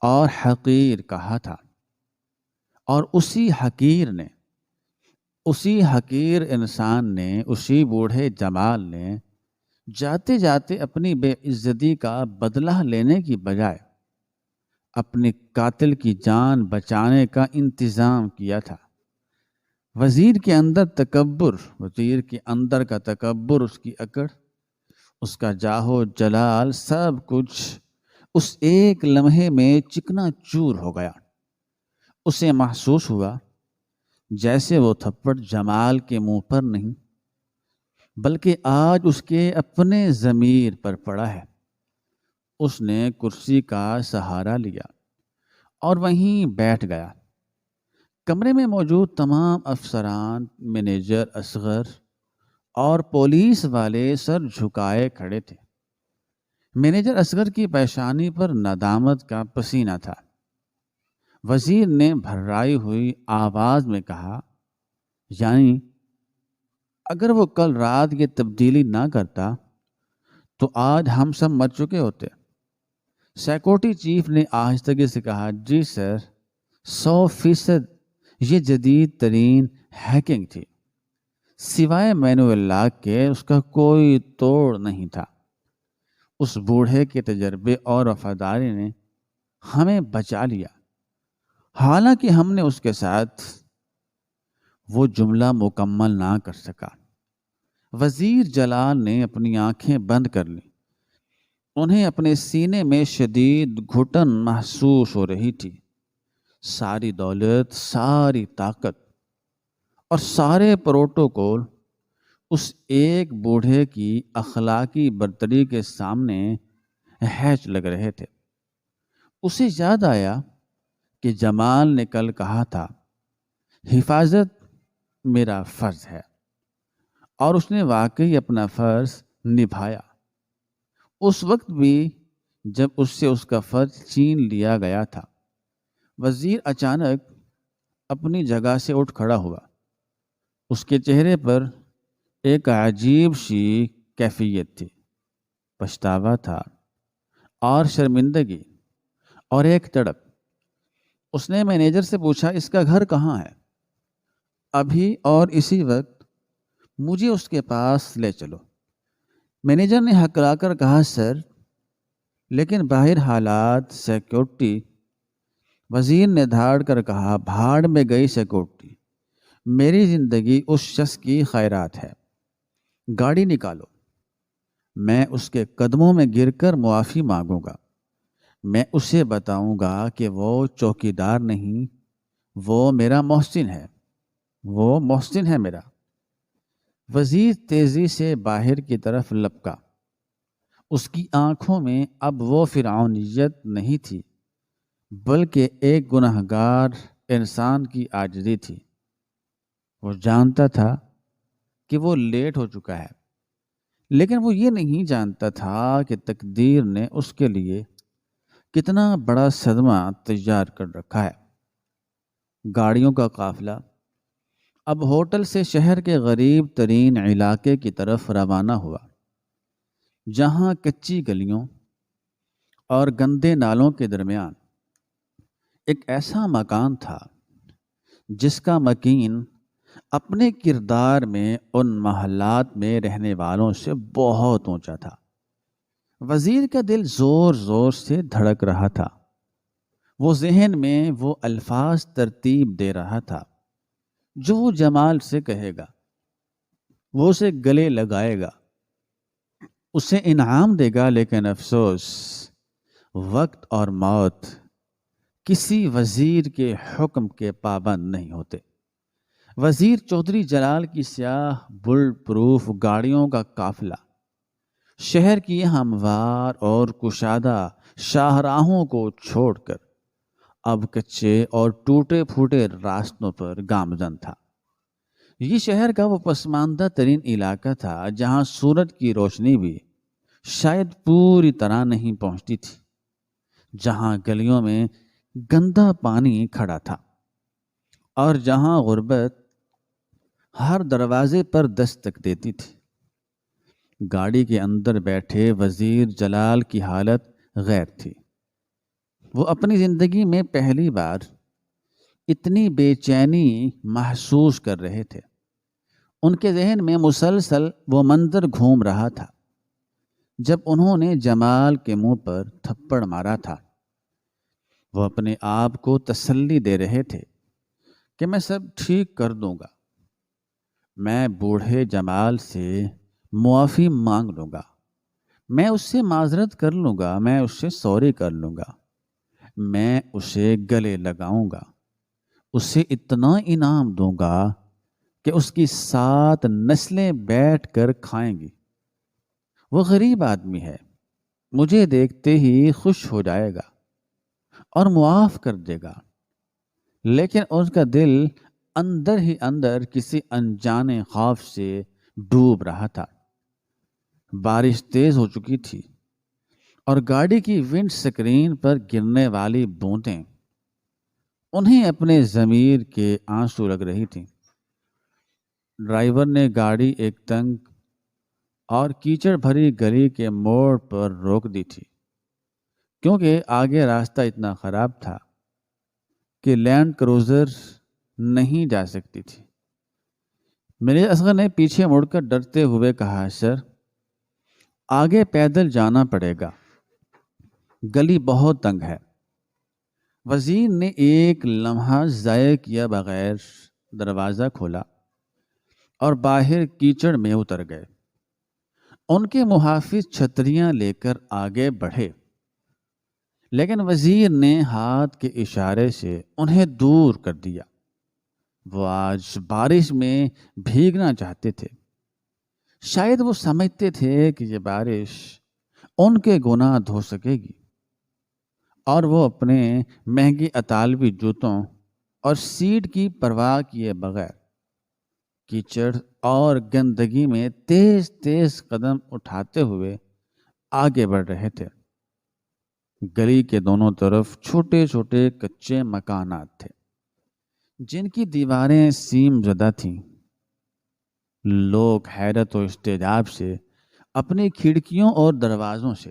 اور حقیر کہا تھا، اور اسی حقیر انسان نے، اسی بوڑھے جمال نے جاتے جاتے اپنی بے عزتی کا بدلہ لینے کی بجائے اپنے قاتل کی جان بچانے کا انتظام کیا تھا۔ وزیر کے اندر کا تکبر، اس کی اکڑ، اس کا جاہو جلال، سب کچھ اس ایک لمحے میں چکنا چور ہو گیا۔ اسے محسوس ہوا جیسے وہ تھپڑ جمال کے منہ پر نہیں بلکہ آج اس کے اپنے ضمیر پر پڑا ہے۔ اس نے کرسی کا سہارا لیا اور وہیں بیٹھ گیا۔ کمرے میں موجود تمام افسران، مینیجر اصغر اور پولیس والے سر جھکائے کھڑے تھے۔ مینیجر اصغر کی پیشانی پر ندامت کا پسینہ تھا۔ وزیر نے بھررائی ہوئی آواز میں کہا، یعنی اگر وہ کل رات یہ تبدیلی نہ کرتا تو آج ہم سب مر چکے ہوتے۔ سیکورٹی چیف نے آہستگی سے کہا، جی سر، 100% یہ جدید ترین ہیکنگ تھی، سوائے مینوئل لاک کے اس کا کوئی توڑ نہیں تھا۔ اس بوڑھے کے تجربے اور وفاداری نے ہمیں بچا لیا۔ حالانکہ ہم نے اس کے ساتھ وہ جملہ مکمل نہ کر سکا۔ وزیر جلال نے اپنی آنکھیں بند کر لیں۔ انہیں اپنے سینے میں شدید گھٹن محسوس ہو رہی تھی۔ ساری دولت، ساری طاقت اور سارے پروٹوکول اس ایک بوڑھے کی اخلاقی برتری کے سامنے ہیچ لگ رہے تھے۔ اسے یاد آیا کہ جمال نے کل کہا تھا، حفاظت میرا فرض ہے، اور اس نے واقعی اپنا فرض نبھایا۔ اس وقت بھی جب اس سے اس کا فرض چھین لیا گیا تھا۔ وزیر اچانک اپنی جگہ سے اٹھ کھڑا ہوا۔ اس کے چہرے پر ایک عجیب سی کیفیت تھی، پچھتاوا تھا اور شرمندگی اور ایک تڑپ۔ اس نے مینیجر سے پوچھا، اس کا گھر کہاں ہے؟ ابھی اور اسی وقت مجھے اس کے پاس لے چلو۔ مینیجر نے ہکلا کر کہا، سر، لیکن باہر حالات، سیکورٹی۔ وزیر نے دھاڑ کر کہا، بھاڑ میں گئی سیکورٹی، میری زندگی اس شخص کی خیرات ہے۔ گاڑی نکالو، میں اس کے قدموں میں گر کر معافی مانگوں گا۔ میں اسے بتاؤں گا کہ وہ چوکیدار نہیں، وہ میرا محسن ہے، وہ محسن ہے میرا۔ وزیر تیزی سے باہر کی طرف لپکا۔ اس کی آنکھوں میں اب وہ فرعونیت نہیں تھی بلکہ ایک گنہگار انسان کی عاجزی تھی۔ وہ جانتا تھا کہ وہ لیٹ ہو چکا ہے، لیکن وہ یہ نہیں جانتا تھا کہ تقدیر نے اس کے لیے کتنا بڑا صدمہ تیار کر رکھا ہے۔ گاڑیوں کا قافلہ اب ہوٹل سے شہر کے غریب ترین علاقے کی طرف روانہ ہوا، جہاں کچی گلیوں اور گندے نالوں کے درمیان ایک ایسا مکان تھا جس کا مکین اپنے کردار میں ان محلات میں رہنے والوں سے بہت اونچا تھا۔ وزیر کا دل زور زور سے دھڑک رہا تھا۔ وہ ذہن میں وہ الفاظ ترتیب دے رہا تھا جو وہ جمال سے کہے گا۔ وہ اسے گلے لگائے گا، اسے انعام دے گا، لیکن افسوس وقت اور موت کسی وزیر کے حکم کے پابند نہیں ہوتے۔ وزیر چودھری جلال کی سیاہ بلٹ پروف گاڑیوں کا قافلہ شہر کی ہموار اور کشادہ شاہراہوں کو چھوڑ کر اب کچے اور ٹوٹے پھوٹے راستوں پر گامزن تھا۔ یہ شہر کا وہ پسماندہ ترین علاقہ تھا جہاں سورج کی روشنی بھی شاید پوری طرح نہیں پہنچتی تھی، جہاں گلیوں میں گندا پانی کھڑا تھا، اور جہاں غربت ہر دروازے پر دستک دیتی تھی۔ گاڑی کے اندر بیٹھے وزیر جلال کی حالت غیر تھی۔ وہ اپنی زندگی میں پہلی بار اتنی بے چینی محسوس کر رہے تھے۔ ان کے ذہن میں مسلسل وہ منظر گھوم رہا تھا جب انہوں نے جمال کے منہ پر تھپڑ مارا تھا۔ وہ اپنے آپ کو تسلی دے رہے تھے کہ میں سب ٹھیک کر دوں گا، میں بوڑھے جمال سے معافی مانگ لوں گا، میں اس سے معذرت کر لوں گا، میں اس سے سوری کر لوں گا، میں اسے گلے لگاؤں گا، اسے اتنا انعام دوں گا کہ اس کی 7 نسلیں بیٹھ کر کھائیں گی۔ وہ غریب آدمی ہے، مجھے دیکھتے ہی خوش ہو جائے گا اور معاف کر دے گا، لیکن اس کا دل اندر ہی اندر کسی انجانے خوف سے ڈوب رہا تھا۔ بارش تیز ہو چکی تھی اور گاڑی کی ونڈ سکرین پر گرنے والی بوندیں انہیں اپنے ضمیر کے آنسو لگ رہی تھیں۔ ڈرائیور نے گاڑی ایک تنگ اور کیچڑ بھری گلی کے موڑ پر روک دی تھی، کیونکہ آگے راستہ اتنا خراب تھا کہ لینڈ کروزر نہیں جا سکتی تھی۔ میرے اصغر نے پیچھے مڑ کر ڈرتے ہوئے کہا، سر آگے پیدل جانا پڑے گا، گلی بہت تنگ ہے۔ وزیر نے ایک لمحہ ضائع کیا بغیر دروازہ کھولا اور باہر کیچڑ میں اتر گئے۔ ان کے محافظ چھتریاں لے کر آگے بڑھے، لیکن وزیر نے ہاتھ کے اشارے سے انہیں دور کر دیا۔ وہ آج بارش میں بھیگنا چاہتے تھے۔ شاید وہ سمجھتے تھے کہ یہ بارش ان کے گناہ دھو سکے گی، اور وہ اپنے مہنگے اطالوی جوتوں اور سیٹ کی پرواہ کیے بغیر کیچڑ اور گندگی میں تیز تیز قدم اٹھاتے ہوئے آگے بڑھ رہے تھے۔ گلی کے دونوں طرف چھوٹے چھوٹے کچے مکانات تھے جن کی دیواریں سیم زدہ تھیں۔ لوگ حیرت و استعجاب سے اپنی کھڑکیوں اور دروازوں سے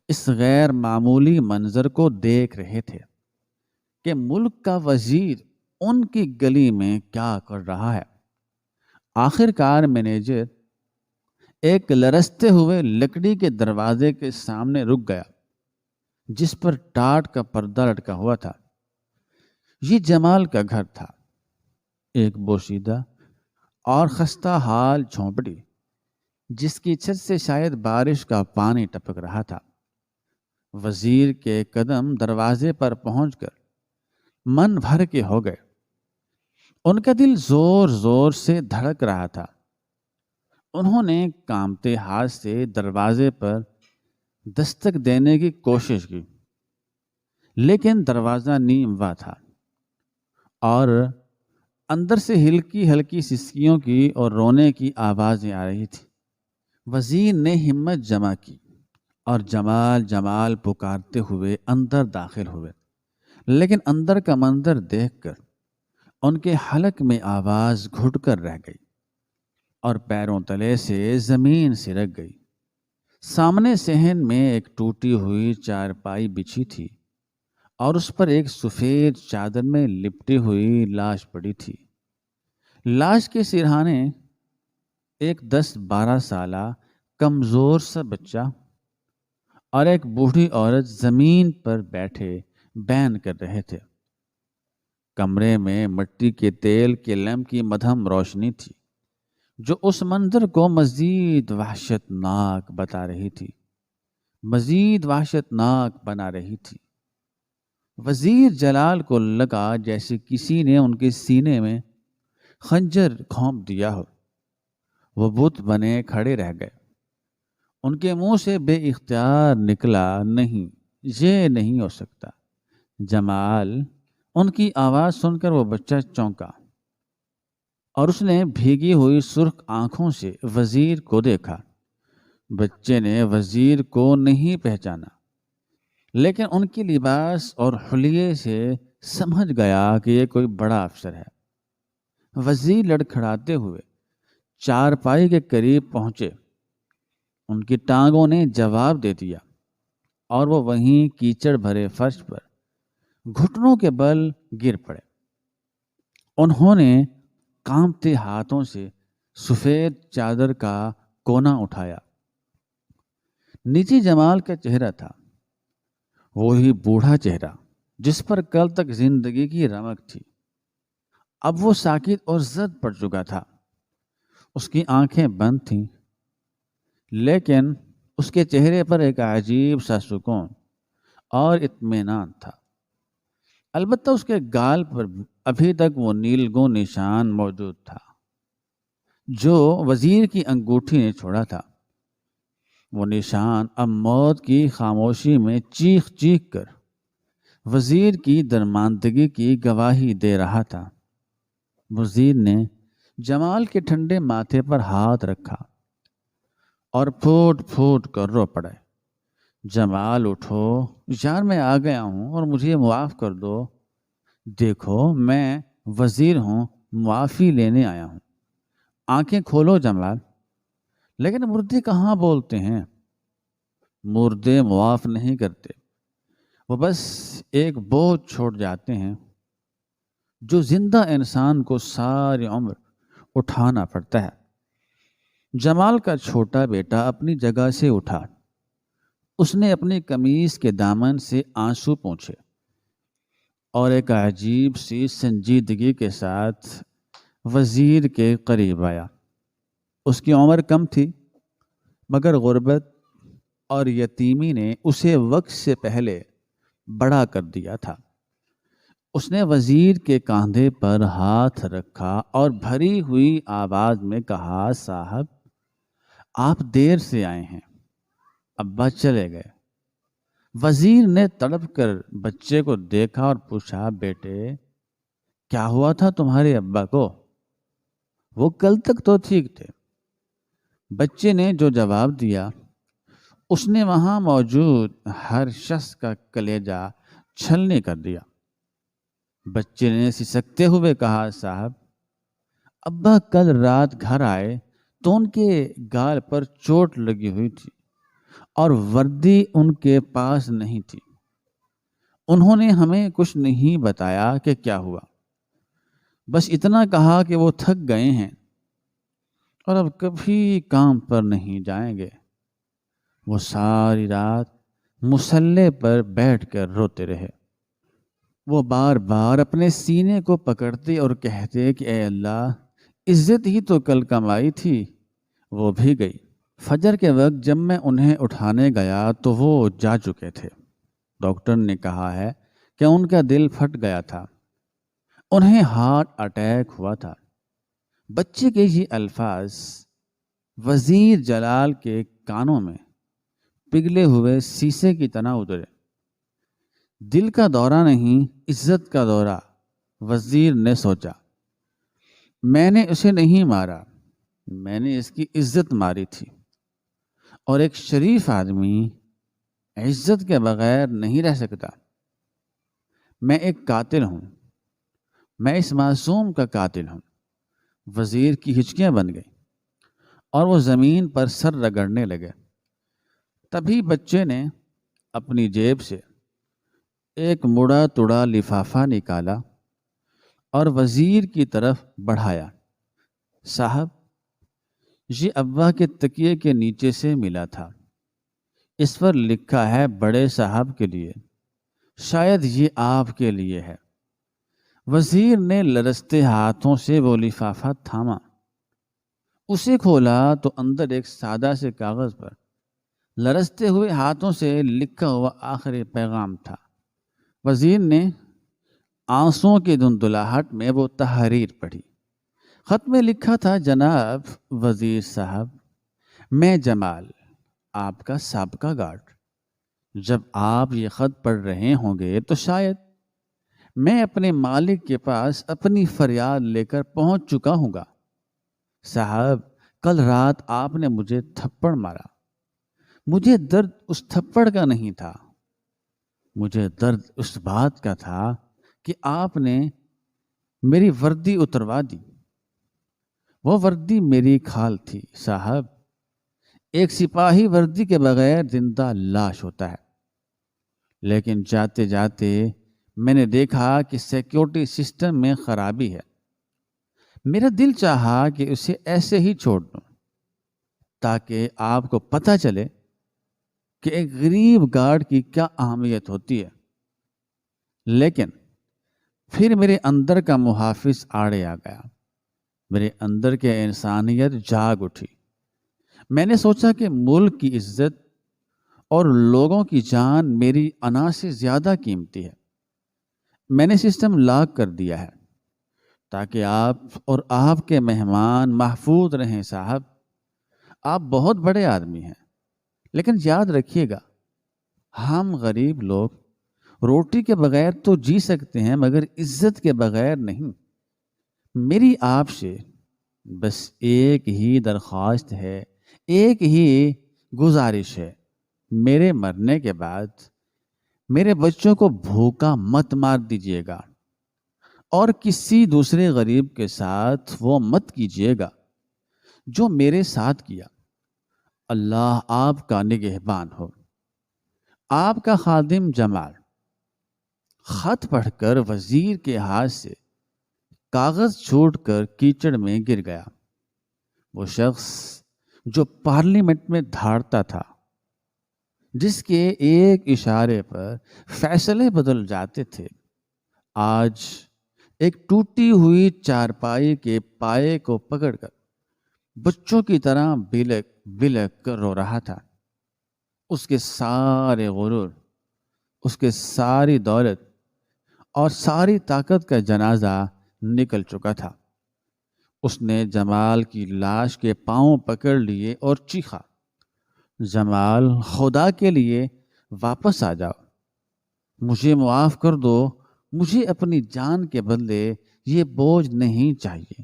اس غیر معمولی منظر کو دیکھ رہے تھے کہ ملک کا وزیر ان کی گلی میں کیا کر رہا ہے۔ آخر کار مینیجر ایک لرزتے ہوئے لکڑی کے دروازے کے سامنے رک گیا جس پر ٹاٹ کا پردہ لٹکا ہوا تھا۔ یہ جمال کا گھر تھا، ایک بوسیدہ اور خستہ حال جھونپڑی جس کی چھت سے شاید بارش کا پانی ٹپک رہا تھا۔ وزیر کے قدم دروازے پر پہنچ کر من بھر کے ہو گئے۔ ان کا دل زور زور سے دھڑک رہا تھا۔ انہوں نے کانپتے ہاتھ سے دروازے پر دستک دینے کی کوشش کی، لیکن دروازہ نیم وا تھا اور اندر سے ہلکی ہلکی سسکیوں کی اور رونے کی آوازیں آ رہی تھی۔ وزیر نے ہمت جمع کی اور جمال جمال پکارتے ہوئے اندر داخل ہوئے، لیکن اندر کا منظر دیکھ کر ان کے حلق میں آواز گھٹ کر رہ گئی اور پیروں تلے سے زمین سرک گئی۔ سامنے صحن میں ایک ٹوٹی ہوئی چارپائی بچھی تھی اور اس پر ایک سفید چادر میں لپٹی ہوئی لاش پڑی تھی۔ لاش کے سرہانے ایک 10-12 سالہ کمزور سا بچہ اور ایک بوڑھی عورت زمین پر بیٹھے بین کر رہے تھے۔ کمرے میں مٹی کے تیل کے لیمپ کی مدھم روشنی تھی جو اس منظر کو مزید وحشتناک بتا رہی تھی، مزید وحشتناک بنا رہی تھی۔ وزیر جلال کو لگا جیسے کسی نے ان کے سینے میں خنجر گھونپ دیا ہو۔ وہ بت بنے کھڑے رہ گئے۔ ان کے منہ سے بے اختیار نکلا، نہیں، یہ نہیں ہو سکتا۔ جمال، ان کی آواز سن کر وہ بچہ چونکا اور اس نے بھیگی ہوئی سرخ آنکھوں سے وزیر کو دیکھا۔ بچے نے وزیر کو نہیں پہچانا، لیکن ان کی لباس اور حلیے سے سمجھ گیا کہ یہ کوئی بڑا افسر ہے۔ وزیر لڑکھڑاتے ہوئے چارپائی کے قریب پہنچے۔ ان کی ٹانگوں نے جواب دے دیا اور وہ وہیں کیچڑ بھرے فرش پر گھٹنوں کے بل گر پڑے۔ انہوں نے کانپتے ہاتھوں سے سفید چادر کا کونا اٹھایا۔ نیچے جمال کا چہرہ تھا، وہی بوڑھا چہرہ جس پر کل تک زندگی کی رمق تھی۔ اب وہ ساکت اور زد پڑ چکا تھا۔ اس کی آنکھیں بند تھیں، لیکن اس کے چہرے پر ایک عجیب سا سکون اور اطمینان تھا۔ البتہ اس کے گال پر ابھی تک وہ نیلگوں نشان موجود تھا جو وزیر کی انگوٹھی نے چھوڑا تھا۔ وہ نشان اب موت کی خاموشی میں چیخ چیخ کر وزیر کی درماندگی کی گواہی دے رہا تھا۔ وزیر نے جمال کے ٹھنڈے ماتھے پر ہاتھ رکھا اور پھوٹ پھوٹ کر رو پڑے۔ جمال، اٹھو یار، میں آ گیا ہوں اور مجھے معاف کر دو۔ دیکھو، میں وزیر ہوں، معافی لینے آیا ہوں۔ آنکھیں کھولو جمال۔ لیکن مردے کہاں بولتے ہیں؟ مردے معاف نہیں کرتے، وہ بس ایک بوجھ چھوڑ جاتے ہیں جو زندہ انسان کو ساری عمر اٹھانا پڑتا ہے۔ جمال کا چھوٹا بیٹا اپنی جگہ سے اٹھا۔ اس نے اپنی قمیض کے دامن سے آنسو پونچھے اور ایک عجیب سی سنجیدگی کے ساتھ وزیر کے قریب آیا۔ اس کی عمر کم تھی، مگر غربت اور یتیمی نے اسے وقت سے پہلے بڑا کر دیا تھا۔ اس نے وزیر کے کاندھے پر ہاتھ رکھا اور بھری ہوئی آواز میں کہا، صاحب، آپ دیر سے آئے ہیں، ابا چلے گئے۔ وزیر نے تڑپ کر بچے کو دیکھا اور پوچھا، بیٹے، کیا ہوا تھا تمہارے ابا کو؟ وہ کل تک تو ٹھیک تھے۔ بچے نے جو جواب دیا اس نے وہاں موجود ہر شخص کا کلیجہ چھلنی کر دیا۔ بچے نے سسکتے ہوئے کہا، صاحب، ابا کل رات گھر آئے تو ان کے گال پر چوٹ لگی ہوئی تھی اور وردی ان کے پاس نہیں تھی۔ انہوں نے ہمیں کچھ نہیں بتایا کہ کیا ہوا، بس اتنا کہا کہ وہ تھک گئے ہیں اور اب کبھی کام پر نہیں جائیں گے۔ وہ ساری رات مصلے پر بیٹھ کر روتے رہے۔ وہ بار بار اپنے سینے کو پکڑتے اور کہتے کہ اے اللہ، عزت ہی تو کل کمائی تھی، وہ بھی گئی۔ فجر کے وقت جب میں انہیں اٹھانے گیا تو وہ جا چکے تھے۔ ڈاکٹر نے کہا ہے کہ ان کا دل پھٹ گیا تھا، انہیں ہارٹ اٹیک ہوا تھا۔ بچے کے یہ الفاظ وزیر جلال کے کانوں میں پگھلے ہوئے سیسے کی طرح اترے۔ دل کا دورہ نہیں، عزت کا دورہ، وزیر نے سوچا۔ میں نے اسے نہیں مارا، میں نے اس کی عزت ماری تھی، اور ایک شریف آدمی عزت کے بغیر نہیں رہ سکتا۔ میں ایک قاتل ہوں، میں اس معصوم کا قاتل ہوں۔ وزیر کی ہچکیاں بن گئیں اور وہ زمین پر سر رگڑنے لگے۔ تبھی بچے نے اپنی جیب سے ایک مڑا توڑا لفافہ نکالا اور وزیر کی طرف بڑھایا۔ صاحب، یہ ابا کے تکیے کے نیچے سے ملا تھا، اس پر لکھا ہے بڑے صاحب کے لیے، شاید یہ آپ کے لیے ہے۔ وزیر نے لرزتے ہاتھوں سے وہ لفافہ تھاما۔ اسے کھولا تو اندر ایک سادہ سے کاغذ پر لرزتے ہوئے ہاتھوں سے لکھا ہوا آخری پیغام تھا۔ وزیر نے آنسوؤں کی دھندلاہٹ میں وہ تحریر پڑھی۔ خط میں لکھا تھا، جناب وزیر صاحب، میں جمال، آپ کا سابقہ گارڈ۔ جب آپ یہ خط پڑھ رہے ہوں گے تو شاید میں اپنے مالک کے پاس اپنی فریاد لے کر پہنچ چکا ہوں گا۔ صاحب، کل رات آپ نے مجھے تھپڑ مارا۔ مجھے درد اس تھپڑ کا نہیں تھا، مجھے درد اس بات کا تھا کہ آپ نے میری وردی اتروا دی۔ وہ وردی میری کھال تھی صاحب۔ ایک سپاہی وردی کے بغیر زندہ لاش ہوتا ہے، لیکن جاتے جاتے میں نے دیکھا کہ سیکیورٹی سسٹم میں خرابی ہے۔ میرا دل چاہا کہ اسے ایسے ہی چھوڑ دوں تاکہ آپ کو پتہ چلے کہ ایک غریب گارڈ کی کیا اہمیت ہوتی ہے، لیکن پھر میرے اندر کا محافظ آڑے آ گیا۔ میرے اندر کے انسانیت جاگ اٹھی۔ میں نے سوچا کہ ملک کی عزت اور لوگوں کی جان میری انا سے زیادہ قیمتی ہے۔ میں نے سسٹم لاک کر دیا ہے تاکہ آپ اور آپ کے مہمان محفوظ رہیں۔ صاحب، آپ بہت بڑے آدمی ہیں، لیکن یاد رکھیے گا، ہم غریب لوگ روٹی کے بغیر تو جی سکتے ہیں مگر عزت کے بغیر نہیں۔ میری آپ سے بس ایک ہی درخواست ہے، ایک ہی گزارش ہے، میرے مرنے کے بعد میرے بچوں کو بھوکا مت مار دیجیے گا اور کسی دوسرے غریب کے ساتھ وہ مت کیجیے گا جو میرے ساتھ کیا۔ اللہ آپ کا نگہبان ہو۔ آپ کا خادم جمال۔ خط پڑھ کر وزیر کے ہاتھ سے کاغذ چھوٹ کر کیچڑ میں گر گیا۔ وہ شخص جو پارلیمنٹ میں دھاڑتا تھا، جس کے ایک اشارے پر فیصلے بدل جاتے تھے، آج ایک ٹوٹی ہوئی چارپائی کے پائے کو پکڑ کر بچوں کی طرح بلک بلک کر رو رہا تھا۔ اس کے سارے غرور، اس کے ساری دولت اور ساری طاقت کا جنازہ نکل چکا تھا۔ اس نے جمال کی لاش کے پاؤں پکڑ لیے اور چیخا، جمال، خدا کے لیے واپس آ جاؤ، مجھے معاف کر دو، مجھے اپنی جان کے بدلے یہ بوجھ نہیں چاہیے۔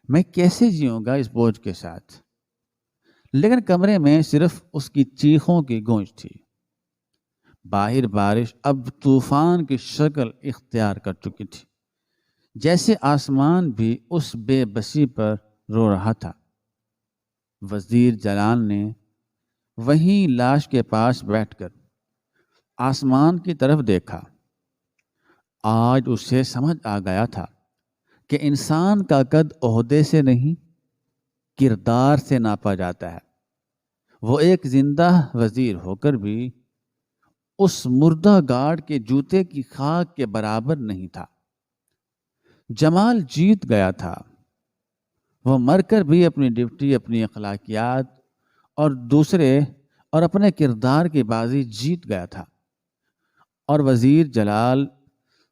میں کیسے جیوں گا اس بوجھ کے ساتھ؟ لیکن کمرے میں صرف اس کی چیخوں کی گونج تھی۔ باہر بارش اب طوفان کی شکل اختیار کر چکی تھی، جیسے آسمان بھی اس بے بسی پر رو رہا تھا۔ وزیر جلال نے وہیں لاش کے پاس بیٹھ کر آسمان کی طرف دیکھا۔ آج اسے سمجھ آ گیا تھا کہ انسان کا قد عہدے سے نہیں، کردار سے ناپا جاتا ہے۔ وہ ایک زندہ وزیر ہو کر بھی اس مردہ گارڈ کے جوتے کی خاک کے برابر نہیں تھا۔ جمال جیت گیا تھا۔ وہ مر کر بھی اپنی ڈیوٹی، اپنی اخلاقیات اور اپنے کردار کی بازی جیت گیا تھا، اور وزیر جلال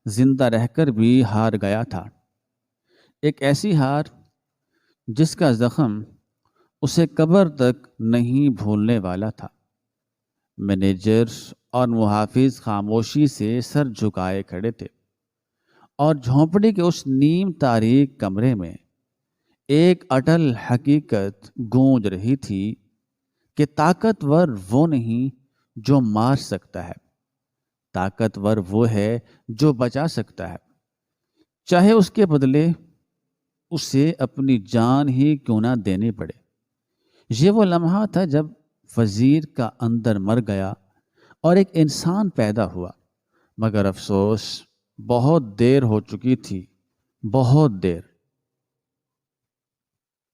زندہ رہ کر بھی ہار گیا تھا۔ ایک ایسی ہار جس کا زخم اسے قبر تک نہیں بھولنے والا تھا۔ مینیجر اور محافظ خاموشی سے سر جھکائے کھڑے تھے، اور جھونپڑی کے اس نیم تاریک کمرے میں ایک اٹل حقیقت گونج رہی تھی کہ طاقتور وہ نہیں جو مار سکتا ہے، طاقتور وہ ہے جو بچا سکتا ہے، چاہے اس کے بدلے اسے اپنی جان ہی کیوں نہ دینی پڑے۔ یہ وہ لمحہ تھا جب وزیر کا اندر مر گیا اور ایک انسان پیدا ہوا، مگر افسوس بہت دیر ہو چکی تھی، بہت دیر۔